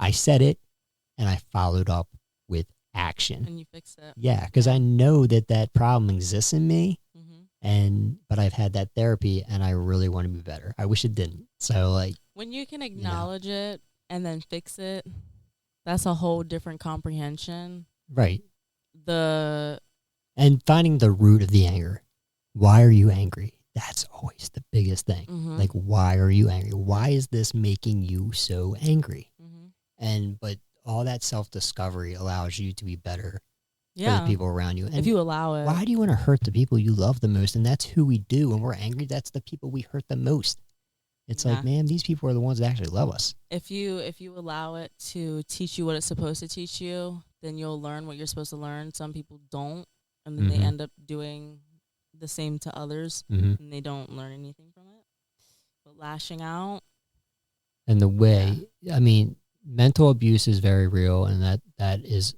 I said it, and I followed up with action. And you fixed it. Yeah, because I know that problem exists in me, but I've had that therapy, and I really want to be better. I wish it didn't. So like, when you can acknowledge it and then fix it, that's a whole different comprehension. Right. And finding the root of the anger. Why are you angry? That's always the biggest thing. Like, why are you angry? Why is this making you so angry? But all that self-discovery allows you to be better for the people around you. And if you allow it. why do you want to hurt the people you love the most? And that's who we do. When we're angry, that's the people we hurt the most. It's Nah. like, man, these people are the ones that actually love us. If you allow it to teach you what it's supposed to teach you, then you'll learn what you're supposed to learn. Some people don't, and then they Mhm. end up doing the same to others, Mm-hmm. and they don't learn anything from it. But lashing out, And the way, I mean, mental abuse is very real, and that is,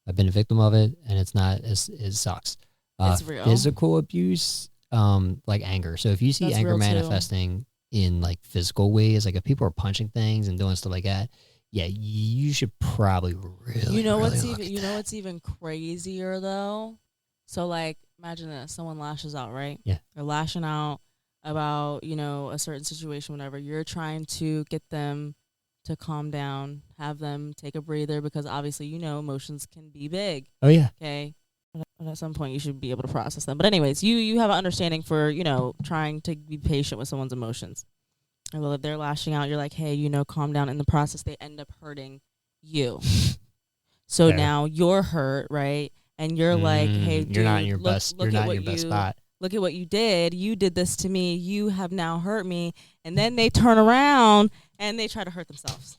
I've been a victim of it, and it's not, it sucks. It's real. Physical abuse, like anger. So if you see That's anger real too. manifesting in like physical ways, like if people are punching things and doing stuff like that, yeah, you should probably really, you know really what's look even at you know that. what's even crazier though. So like, imagine this: someone lashes out, right? Yeah. They're lashing out about a certain situation, whatever. You're trying to get them to calm down, have them take a breather, because obviously emotions can be big. Oh yeah, Okay. But at some point you should be able to process them. But anyways, you have an understanding for, trying to be patient with someone's emotions. And well, if they're lashing out, you're like, hey, calm down. In the process, they end up hurting you. So Fair. now you're hurt, right? And you're like, hey, dude, you're not in your look, best. look You're at not in what your best spot. Look at what you did. You did this to me. You have now hurt me. And then they turn around and they try to hurt themselves.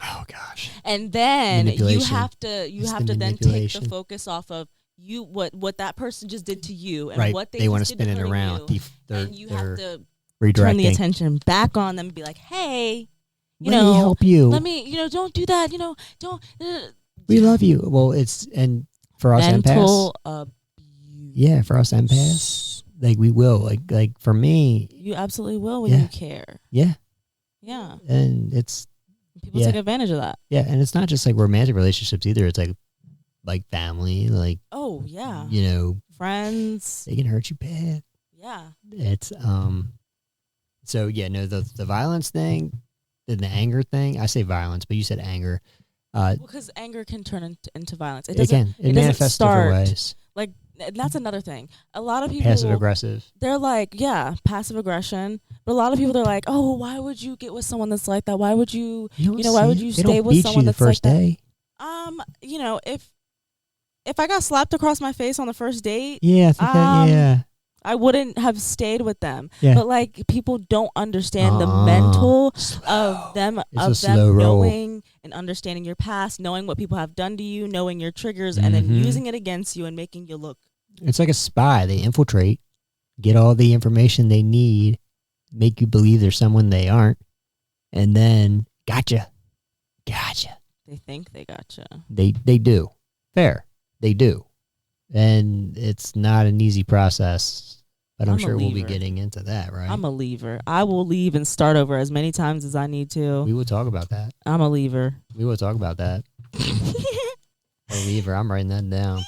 Oh gosh. And then you Manipulation. have to It's then the take the manipulation. focus off of what that person just did to you and Right. what They want to just did spin it hurting around. you. They're And you have to turn redirecting. the attention back on them and be like, hey, Let me help you. let me, don't do that. Don't. We love you. Well, it's, and for us empaths, Mental abuse. yeah, for us empaths, like we will, like for me, You absolutely will when Yeah. you care. yeah, Yeah. and it's, People Yeah. take advantage of that. yeah, and it's not just like romantic relationships either. It's like family, like, Oh, yeah. Friends. they can hurt you bad. Yeah. It's so yeah, no, the violence thing, the anger thing. I say violence, but you said anger. Because anger can turn into violence. It can. It doesn't manifests start different ways. like, and that's another thing. A lot of people Passive aggressive. they're like, yeah, passive aggression. But a lot of people, they're like, oh, why would you get with someone that's like that? Why would you, why would you They stay don't with beat someone you the that's like first that? day. If I got slapped across my face on the first date, Yeah, I think that, yeah. I wouldn't have stayed with them. Yeah. But like, people don't understand the mental of them, It's a slow roll. knowing and understanding your past, knowing what people have done to you, knowing your triggers, and then Mhm. using it against you and making you look. It's like a spy. They infiltrate, get all the information they need, make you believe they're someone they aren't, and then gotcha. They think they gotcha. They do. Fair. They do. And it's not an easy process, but I'm I'm a sure we'll be leaver. getting into that, right? I'm a leaver. I will leave and start over as many times as I need to. We will talk about that. I'm a leaver. We will talk about that. A lever. I'm writing that down.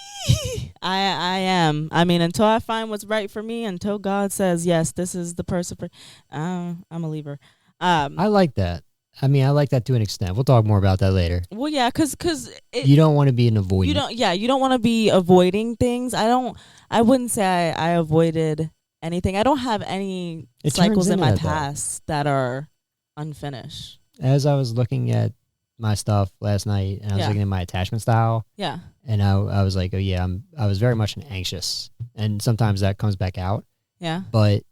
I am. I mean, until I find what's right for me, until God says, yes, this is the person for, I'm a leaver. I like that. I mean, I like that to an extent. We'll talk more about that later. Well, yeah, because You don't want to be an avoidant. you don't want to be avoiding things. I wouldn't say I avoided anything. I don't have any It cycles turns in into my that, though. past that are unfinished. As I was looking at my stuff last night, and I was Yeah. looking at my attachment style, Yeah. and I was like, oh yeah, I was very much an anxious, and sometimes that comes back out. Yeah. But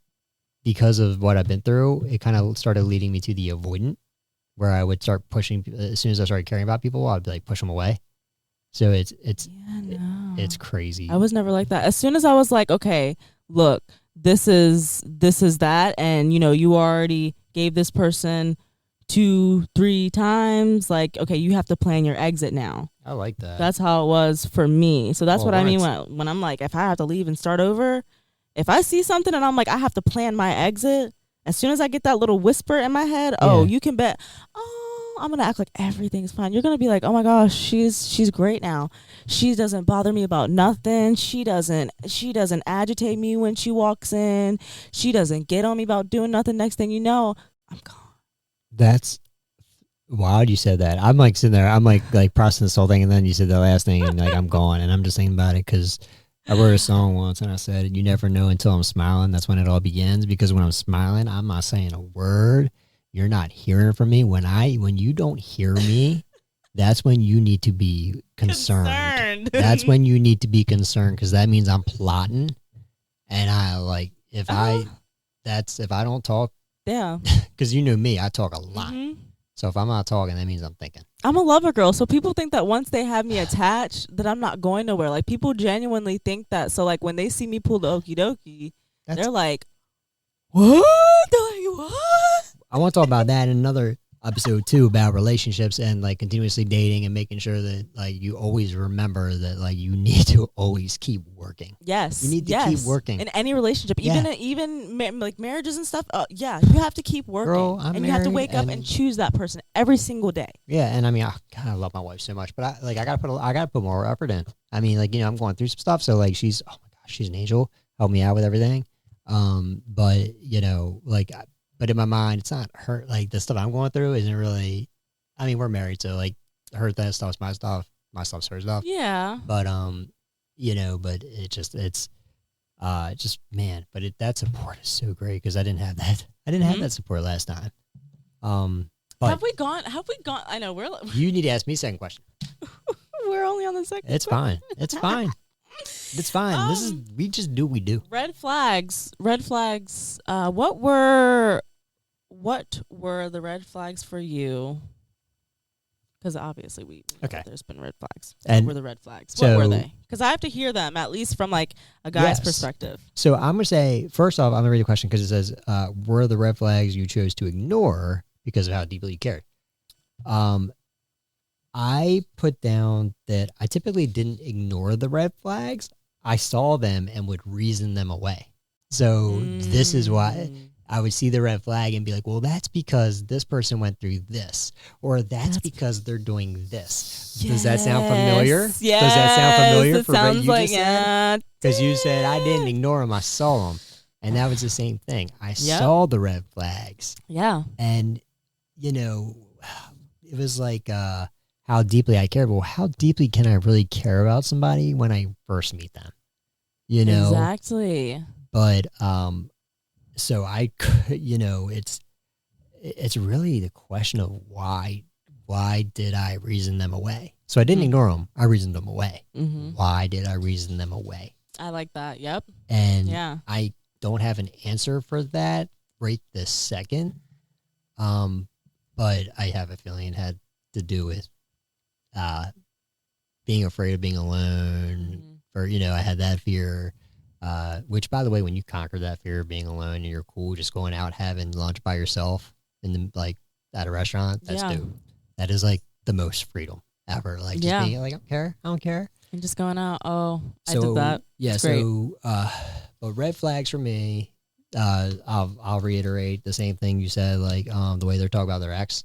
because of what I've been through, it kind of started leading me to the avoidant, where I would start pushing. As soon as I started caring about people, I'd be like push them away. So it's Yeah, no. it's crazy. I was never like that. As soon as I was like, okay, look, this is that, and you already gave this person 2-3 times, like, okay, you have to plan your exit now. I like that. That's how it was for me. So that's Well, what I mean once- when I'm like, if I have to leave and start over, if I see something and I'm like, I have to plan my exit, as soon as I get that little whisper in my head, oh, Yeah. you can bet, oh, I'm gonna act like everything's fine. You're gonna be like, oh my gosh, she's great now. She doesn't bother me about nothing. She doesn't agitate me when she walks in. She doesn't get on me about doing nothing. Next thing you know, I'm gone. That's wild. You said that. I'm like sitting there. I'm like processing this whole thing, and then you said the last thing, and like I'm gone, and I'm just thinking about it because I wrote a song once, and I said, "You never know until I'm smiling. That's when it all begins." Because when I'm smiling, I'm not saying a word. You're not hearing from me. When you don't hear me, that's when you need to be concerned. That's when you need to be concerned because that means I'm plotting, and I like if I don't talk. Yeah. Because you know me, I talk a lot. Mhm. So if I'm not talking, that means I'm thinking. I'm a lover girl, so people think that once they have me attached, that I'm not going nowhere. Like, people genuinely think that. So, like, when they see me pull the okie dokie, they're like, what? They're like, what? I want to talk about that in another episode too, about relationships and like continuously dating and making sure that like you always remember that like you need to always keep working. Yes. You need to keep working. In any relationship, Yeah. even like marriages and stuff. Yeah, you have to keep working. Girl, I'm and you have to married wake up and choose that person every single day. Yeah, and I mean, I love my wife so much, but I gotta put more effort in. I mean, like, you know, I'm going through some stuff, so like she's, oh my gosh, she's an angel, help me out with everything. But you know, like, but in my mind, it's not her. Like the stuff I'm going through isn't really. I mean, we're married, so like her stuff's my stuff, my stuff's her stuff. Yeah. But you know, but it's man, but that support is so great because I didn't have that. I didn't have that support last time. But Have we gone? I know you need to ask me a second question. we're only on the second. It's fine. It's fine. It's fine. We just do what we do. Red flags. What were the red flags for you? Because obviously we know that there's been red flags. And what were the red flags? What were they? Because I have to hear them at least from like a guy's perspective. So I'm gonna say first off, I'm gonna read the question because it says, "Were the red flags you chose to ignore because of how deeply you cared?" I put down that I typically didn't ignore the red flags. I saw them and would reason them away. So this is why I would see the red flag and be like, well, that's because this person went through this, or that's because they're doing this. Yes. Does that sound familiar? Yes. Does that sound familiar it for what sounds you like, just said? Because you said I didn't ignore them, I saw them. And that was the same thing. I saw the red flags. Yeah. And, you know, it was like how deeply I cared. Well, how deeply can I really care about somebody when I first meet them? You know? Exactly. But, so I could, you know, it's really the question of why did I reason them away? So I didn't ignore them. I reasoned them away. Mm-hmm. Why did I reason them away? I like that. Yep. And I don't have an answer for that right this second. But I have a feeling it had to do with being afraid of being alone. Or, you know, I had that fear. Which, by the way, when you conquer that fear of being alone and you're cool just going out having lunch by yourself like at a restaurant, that's dope. That is like the most freedom ever. Like just being like, I don't care. And just going out. Oh, I did that. Yeah. It's so, but red flags for me, I'll reiterate the same thing you said. Like the way they're talking about their ex,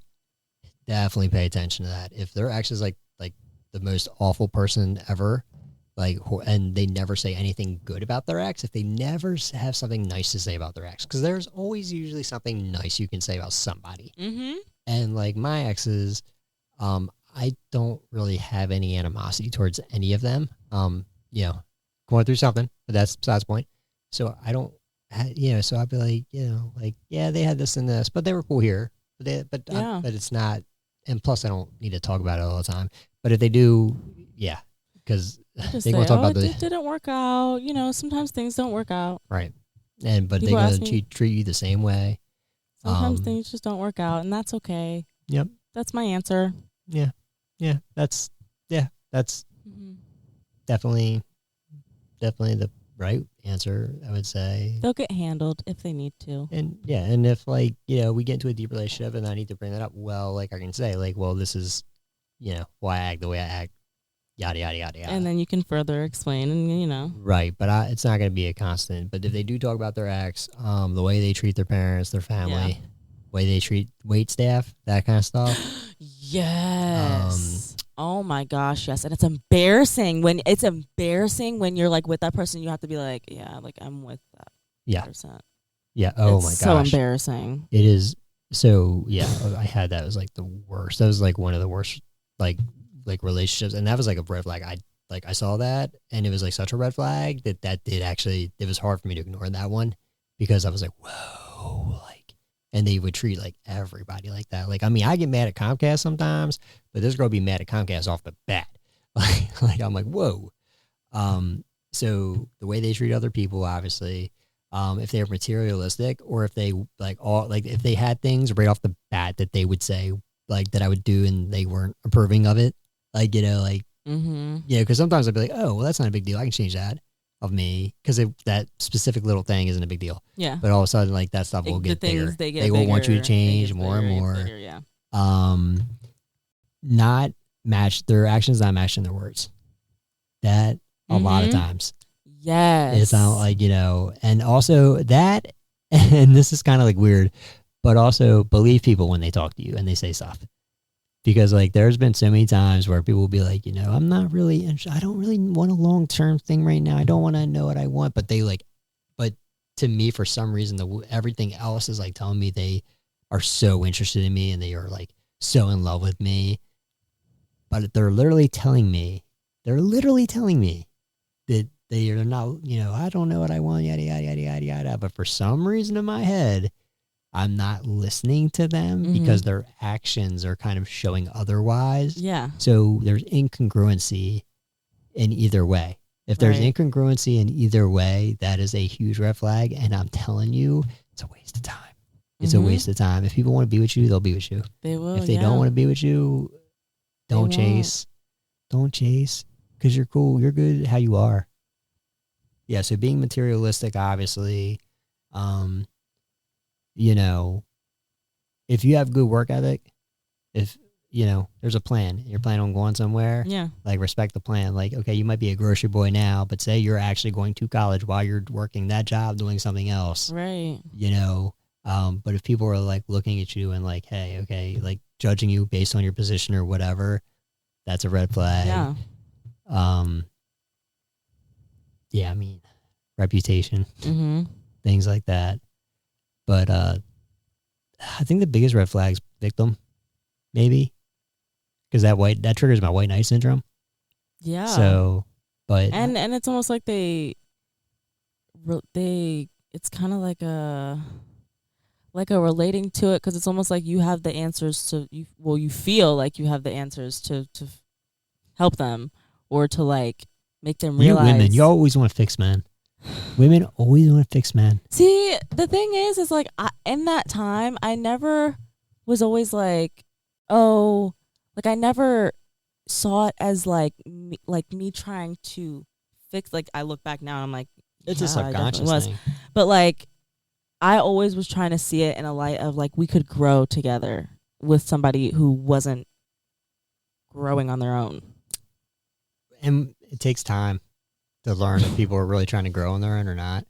definitely pay attention to that. If their ex is like the most awful person ever. Like, and they never say anything good about their ex, if they never have something nice to say about their ex, because there's always usually something nice you can say about somebody. Mm-hmm. And like my exes, I don't really have any animosity towards any of them. You know, going through something, but that's besides the point. So I don't, you know, so I'd be like, you know, like, yeah, they had this and this, but they were cool here. But it's not, and plus I don't need to talk about it all the time. But if they do, yeah, because they going to talk about it didn't work out. You know, sometimes things don't work out. Right. But they're going to treat you the same way. Sometimes things just don't work out, and that's okay. Yep. That's my answer. Yeah. Yeah. That's definitely the right answer, I would say. They'll get handled if they need to. And yeah, and if like, you know, we get into a deep relationship and I need to bring that up, well, like I can say like, well, this is, you know, why I act the way I act. Yada, yada, yada, yada. And then you can further explain and, you know. Right, but it's not going to be a constant. But if they do talk about their ex, the way they treat their parents, their family, way they treat wait staff, that kind of stuff. Yes. Oh my gosh, yes. And it's embarrassing when you're like with that person, you have to be like, yeah, like I'm with that person. Yeah. Oh my gosh. So embarrassing. It is. So yeah, I had that. It was like the worst. That was like one of the worst, like relationships, and that was like a red flag. I saw that, and it was like such a red flag that did actually, it was hard for me to ignore that one, because I was like, whoa, like, and they would treat like everybody like that. Like, I mean, I get mad at Comcast sometimes, but this girl be mad at Comcast off the bat. Like I'm like, whoa. So the way they treat other people, obviously, if they're materialistic, or if they if they had things right off the bat that they would say like that I would do and they weren't approving of it, like because sometimes I'd be like, oh well, that's not a big deal, I can change that of me because that specific little thing isn't a big deal. Yeah. But all of a sudden, like that stuff will get bigger. They will want you to change more and more. Bigger, yeah. Not match their actions, not matching their words. That a lot of times. Yes. It's not like, and also that, and this is kind of like weird, but also believe people when they talk to you and they say stuff. Because like there's been so many times where people will be like, I'm not really, I don't really want a long-term thing right now. I don't want to know what I want. But but to me, for some reason, everything else is like telling me they are so interested in me and they are like so in love with me. But they're literally telling me that they are not, I don't know what I want, yada, yada, yada, yada, yada. But for some reason in my head, I'm not listening to them because their actions are kind of showing otherwise. Yeah. So there's incongruency in either way. If there's incongruency in either way, that is a huge red flag. And I'm telling you, it's a waste of time. It's a waste of time. If people want to be with you, they'll be with you. They will. If they don't want to be with you, don't chase. Don't chase because you're cool. You're good how you are. Yeah. So being materialistic, obviously, if you have good work ethic, if, there's a plan, you're planning on going somewhere, like respect the plan. Like, okay, you might be a grocery boy now, but say you're actually going to college while you're working that job, doing something else. Right. But if people are like looking at you and like, hey, okay, like judging you based on your position or whatever, that's a red flag. Yeah. Yeah, I mean, reputation, things like that. But I think the biggest red flag is victim, maybe, because that triggers my white knight syndrome. Yeah. So, but and it's almost like it's kind of like a relating to it, because it's almost like you have the answers to you. Well, you feel like you have the answers to help them or to like make them realize. You women, you always want to fix men. Women always want to fix men. See, the thing is like in that time, I never was always like, oh, like I never saw it as like me trying to fix. Like I look back now and I'm like, it's a subconscious thing. But like I always was trying to see it in a light of like we could grow together with somebody who wasn't growing on their own. And it takes time to learn if people are really trying to grow on their own or not.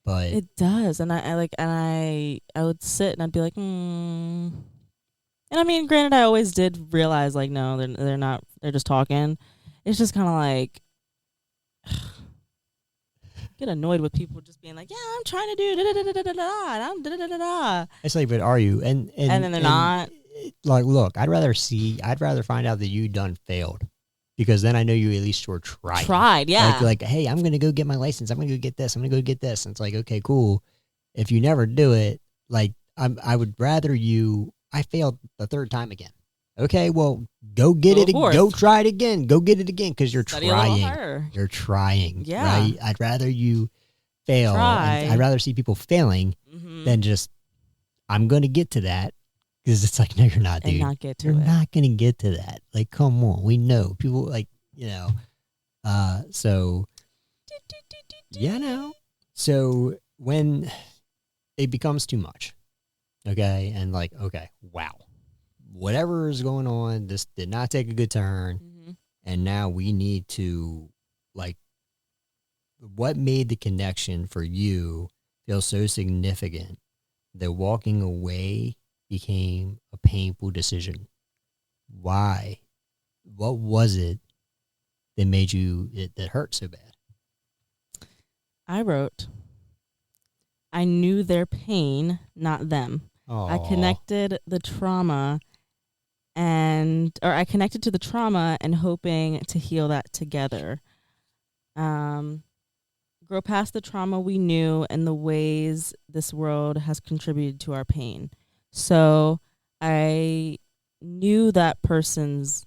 But it does. And I would sit and I'd be like, And I mean, granted, I always did realize like, no, they're not, they're just talking. It's just kind of like, get annoyed with people just being like, yeah, I'm trying to do da-da-da-da-da-da, and I'm da-da-da-da-da. It's like, but are you? And then they're not. Like, look, I'd rather find out that you done failed. Because then I know you at least were trying. Tried, yeah. Like, hey, I'm going to go get my license. I'm going to go get this. I'm going to go get this. And it's like, okay, cool. If you never do it, like, I would rather I failed the third time again. Okay, well, go get it. Go try it again. Go get it again because you're trying. You're trying. Yeah. Right? I'd rather you fail. I'd rather see people failing than just, I'm going to get to that. Because it's like, no, you're not, dude. Not get to you're it. not going to get to that. Like, come on. We know. People, like, so, yeah, no. So, when it becomes too much, okay, and like, okay, wow. Whatever is going on, this did not take a good turn, and now we need to, like, what made the connection for you feel so significant that walking away became a painful decision? Why? What was it that made you that hurt so bad? I wrote, I knew their pain, not them. Aww. I connected the trauma I connected to the trauma and hoping to heal that together. Grow past the trauma we knew and the ways this world has contributed to our pain. So I knew that person's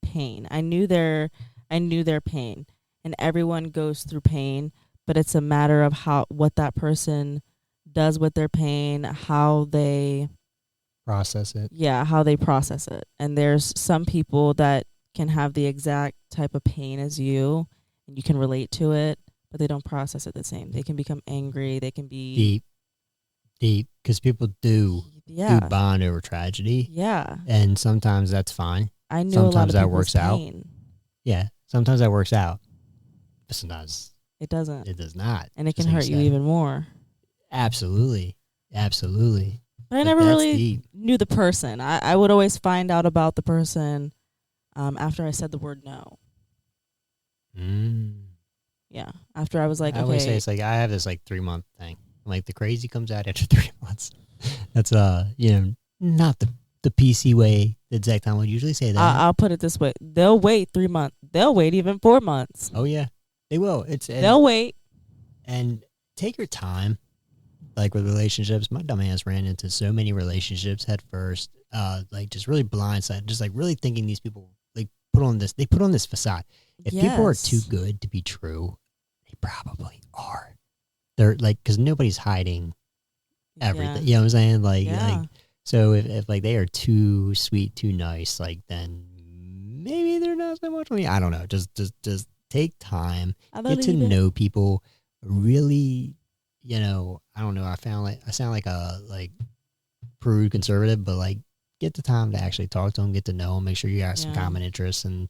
pain. I knew their pain, and everyone goes through pain, but it's a matter of what that person does with their pain, how they Process it. yeah, how they process it. And there's some people that can have the exact type of pain as you, and you can relate to it, but they don't process it the same. They can become angry. They can be deep, because people do bond over tragedy. Yeah. And sometimes that's fine. I knew sometimes a lot of that people's works pain. out. Yeah, sometimes that works out. But sometimes it doesn't. It does not. And it can hurt you even more. Absolutely. But I never really knew the person. I would always find out about the person after I said the word no. Yeah. After I was like, I always say it's like I have this like 3-month thing. Like the crazy comes out after 3 months. That's not the PC way that Zach Tom would usually say that. I'll put it this way: they'll wait 3 months. They'll wait even 4 months. Oh yeah, they will. They'll wait and take your time. Like with relationships, my dumb ass ran into so many relationships head first. Like just really blindsided, just like really thinking these people like put on this facade. If people are too good to be true, they probably are. They're like, because nobody's hiding everything. Yeah. You know what I'm saying? Like so if like they are too sweet, too nice, like then maybe they're not so much for me. I don't know. Just take time, get to know people. Really, I don't know. I sound like a prude conservative, but like get the time to actually talk to them, get to know them, make sure you got some common interests, and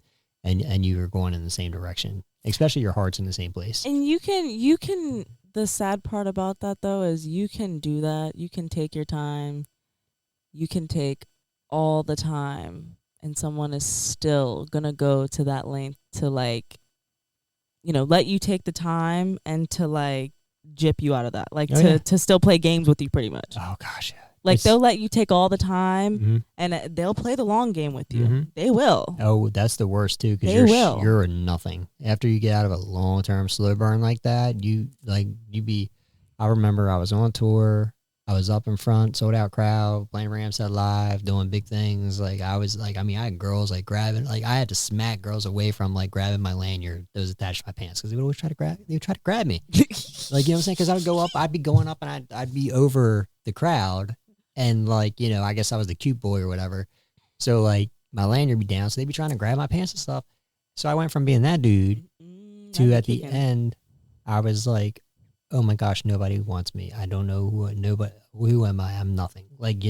you are going in the same direction. Especially your heart's in the same place. And you can. The sad part about that though is you can do that. You can take your time. You can take all the time, and someone is still gonna go to that length to let you take the time and to jip you out of that, to still play games with you pretty much. Oh gosh, yeah. They'll let you take all the time, and they'll play the long game with you. They will. Oh, that's the worst too, because you're a nothing after you get out of a long term slow burn like that. I remember I was on tour. I was up in front, sold out crowd, playing Ramstead live, doing big things. I had girls grabbing, I had to smack girls away from grabbing my lanyard that was attached to my pants because they would always try to grab me. You know what I'm saying? Because I'd be going up and I'd be over the crowd, and I guess I was the cute boy or whatever. So my lanyard be down, so they'd be trying to grab my pants and stuff. So I went from being that dude to at the end, I was like, oh my gosh, nobody wants me. I don't know who am I? I'm nothing. But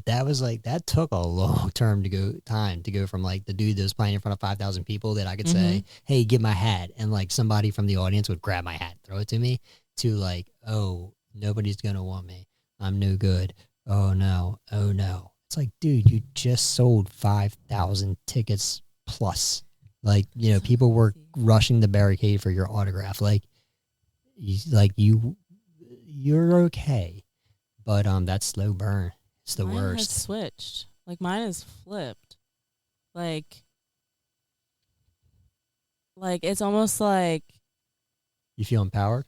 that was that took a long time to go from the dude that was playing in front of 5,000 people that I could say, hey, get my hat. And somebody from the audience would grab my hat, throw it to me, to oh, nobody's going to want me. I'm no good. Oh no. It's dude, you just sold 5,000 tickets plus. People were rushing the barricade for your autograph. You're okay, but that slow burn, it's the worst. Mine has switched. Mine is flipped. It's almost you feel empowered.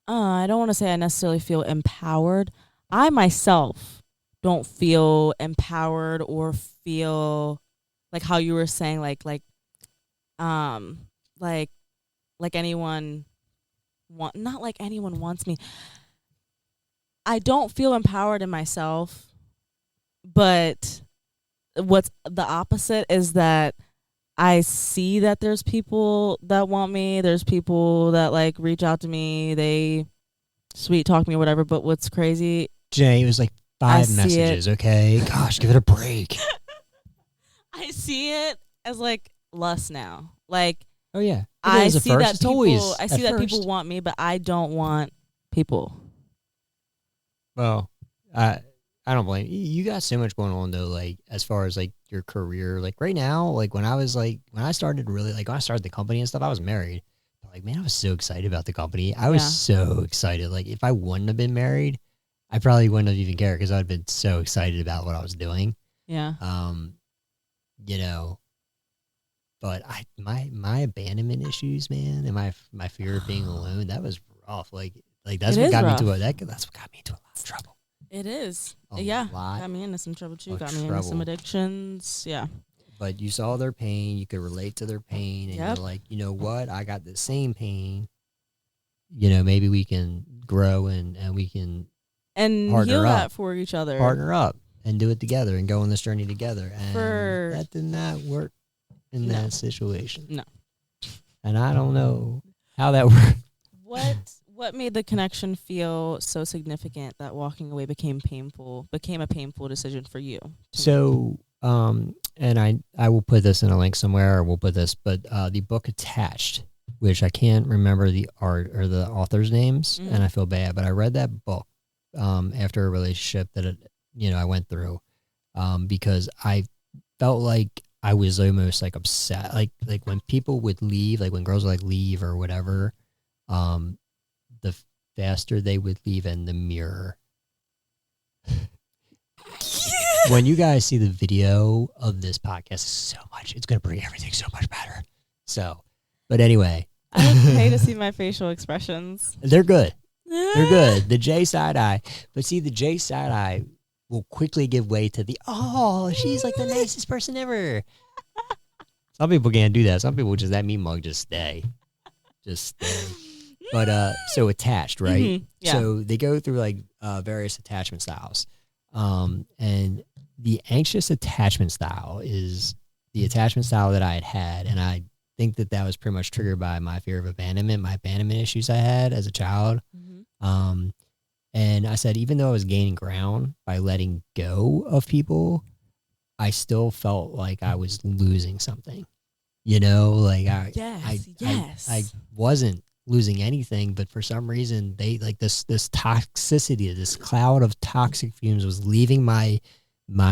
I don't want to say I necessarily feel empowered. I myself don't feel empowered or feel how you were saying anyone. Not like anyone wants me. I don't feel empowered in myself, but what's the opposite is that I see that there's people that want me. There's people that reach out to me. They sweet talk me or whatever. But what's crazy, Jay, it was 5 messages. Okay, gosh, give it a break. I see it as lust now. Oh yeah, I see that people want me, but I don't want people. Well, I don't blame you. You got so much going on though. As far as your career, right now, when I started the company and stuff, I was married. But man, I was so excited about the company. I was so excited. If I wouldn't have been married, I probably wouldn't have even cared because I'd been so excited about what I was doing. Yeah. But my abandonment issues, man, and my fear of being alone, that was rough. That's what got me into that's what got me into a lot of trouble. It is. Got me into some trouble too. Got me into some addictions. Yeah. But you saw their pain, you could relate to their pain, and you're like, you know what? I got the same pain. maybe we can grow and we can and partner heal up. that for each other. Partner up and do it together and go on this journey together. And For- that did not work in No. that situation. No. And I don't know how that worked. What made the connection feel so significant that walking away became a painful decision for you? So, and I will put this in a link somewhere, or we'll put this, but the book Attached, which I can't remember the art or the author's names, and I feel bad, but I read that book after a relationship that I went through, because I felt like I was almost like upset, like when people would leave, like when girls would like leave or whatever, the faster they would leave in the mirror. When you guys see the video of this podcast, it's going to bring everything so much better. So, but anyway. I pay to see my facial expressions. They're good. They're good. The J side eye. But see, the J side eye will quickly give way to the, she's like the nicest person ever. Some people can't do that. Some people just, that mean mug just stay. Just stay. But, so Attached, right? Mm-hmm. Yeah. So they go through like various attachment styles. And the anxious attachment style is the attachment style that I had. And I think that was pretty much triggered by my fear of abandonment, my abandonment issues I had as a child. Mm-hmm. And I said, even though I was gaining ground by letting go of people, I still felt like I was losing something, like I wasn't losing anything, but for some reason they like this toxicity, this cloud of toxic fumes was leaving my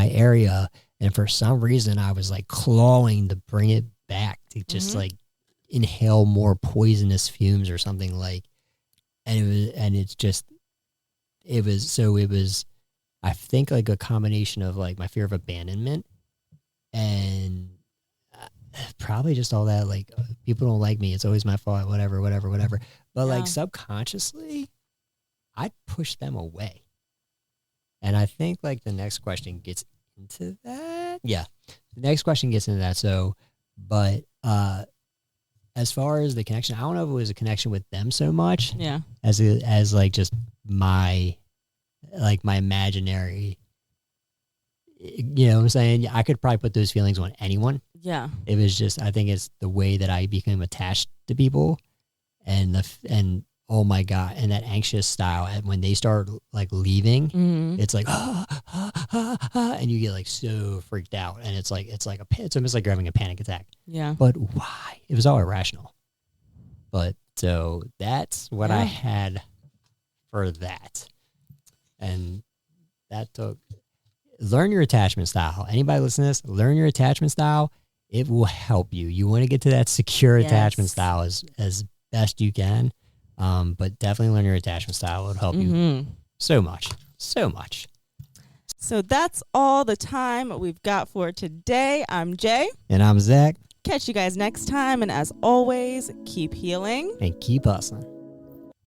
area. And for some reason I was like clawing to bring it back to just like inhale more poisonous fumes or something, like, it was I think like a combination of like my fear of abandonment and probably just all that, like, people don't like me, it's always my fault, whatever. But like subconsciously I pushed them away. And I think like the next question gets into that. Yeah. The next question gets into that. So, but as far as the connection, I don't know if it was a connection with them so much. Yeah. As like just my imaginary, you know what I'm saying? I could probably put those feelings on anyone. Yeah. It was just, I think it's the way that I became attached to people, and oh my God, and that anxious style. And when they start like leaving, it's like, and you get like so freaked out, and it's almost like you're having a panic attack. Yeah. But why? It was all irrational. But so that's what I had for that. And that took, learn your attachment style. Anybody listening to this, learn your attachment style. It will help you. You want to get to that secure attachment style as best you can. But definitely learn your attachment style. It'll help you so much. So much. So that's all the time we've got for today. I'm Jay. And I'm Zach. Catch you guys next time. And as always, keep healing And keep hustling.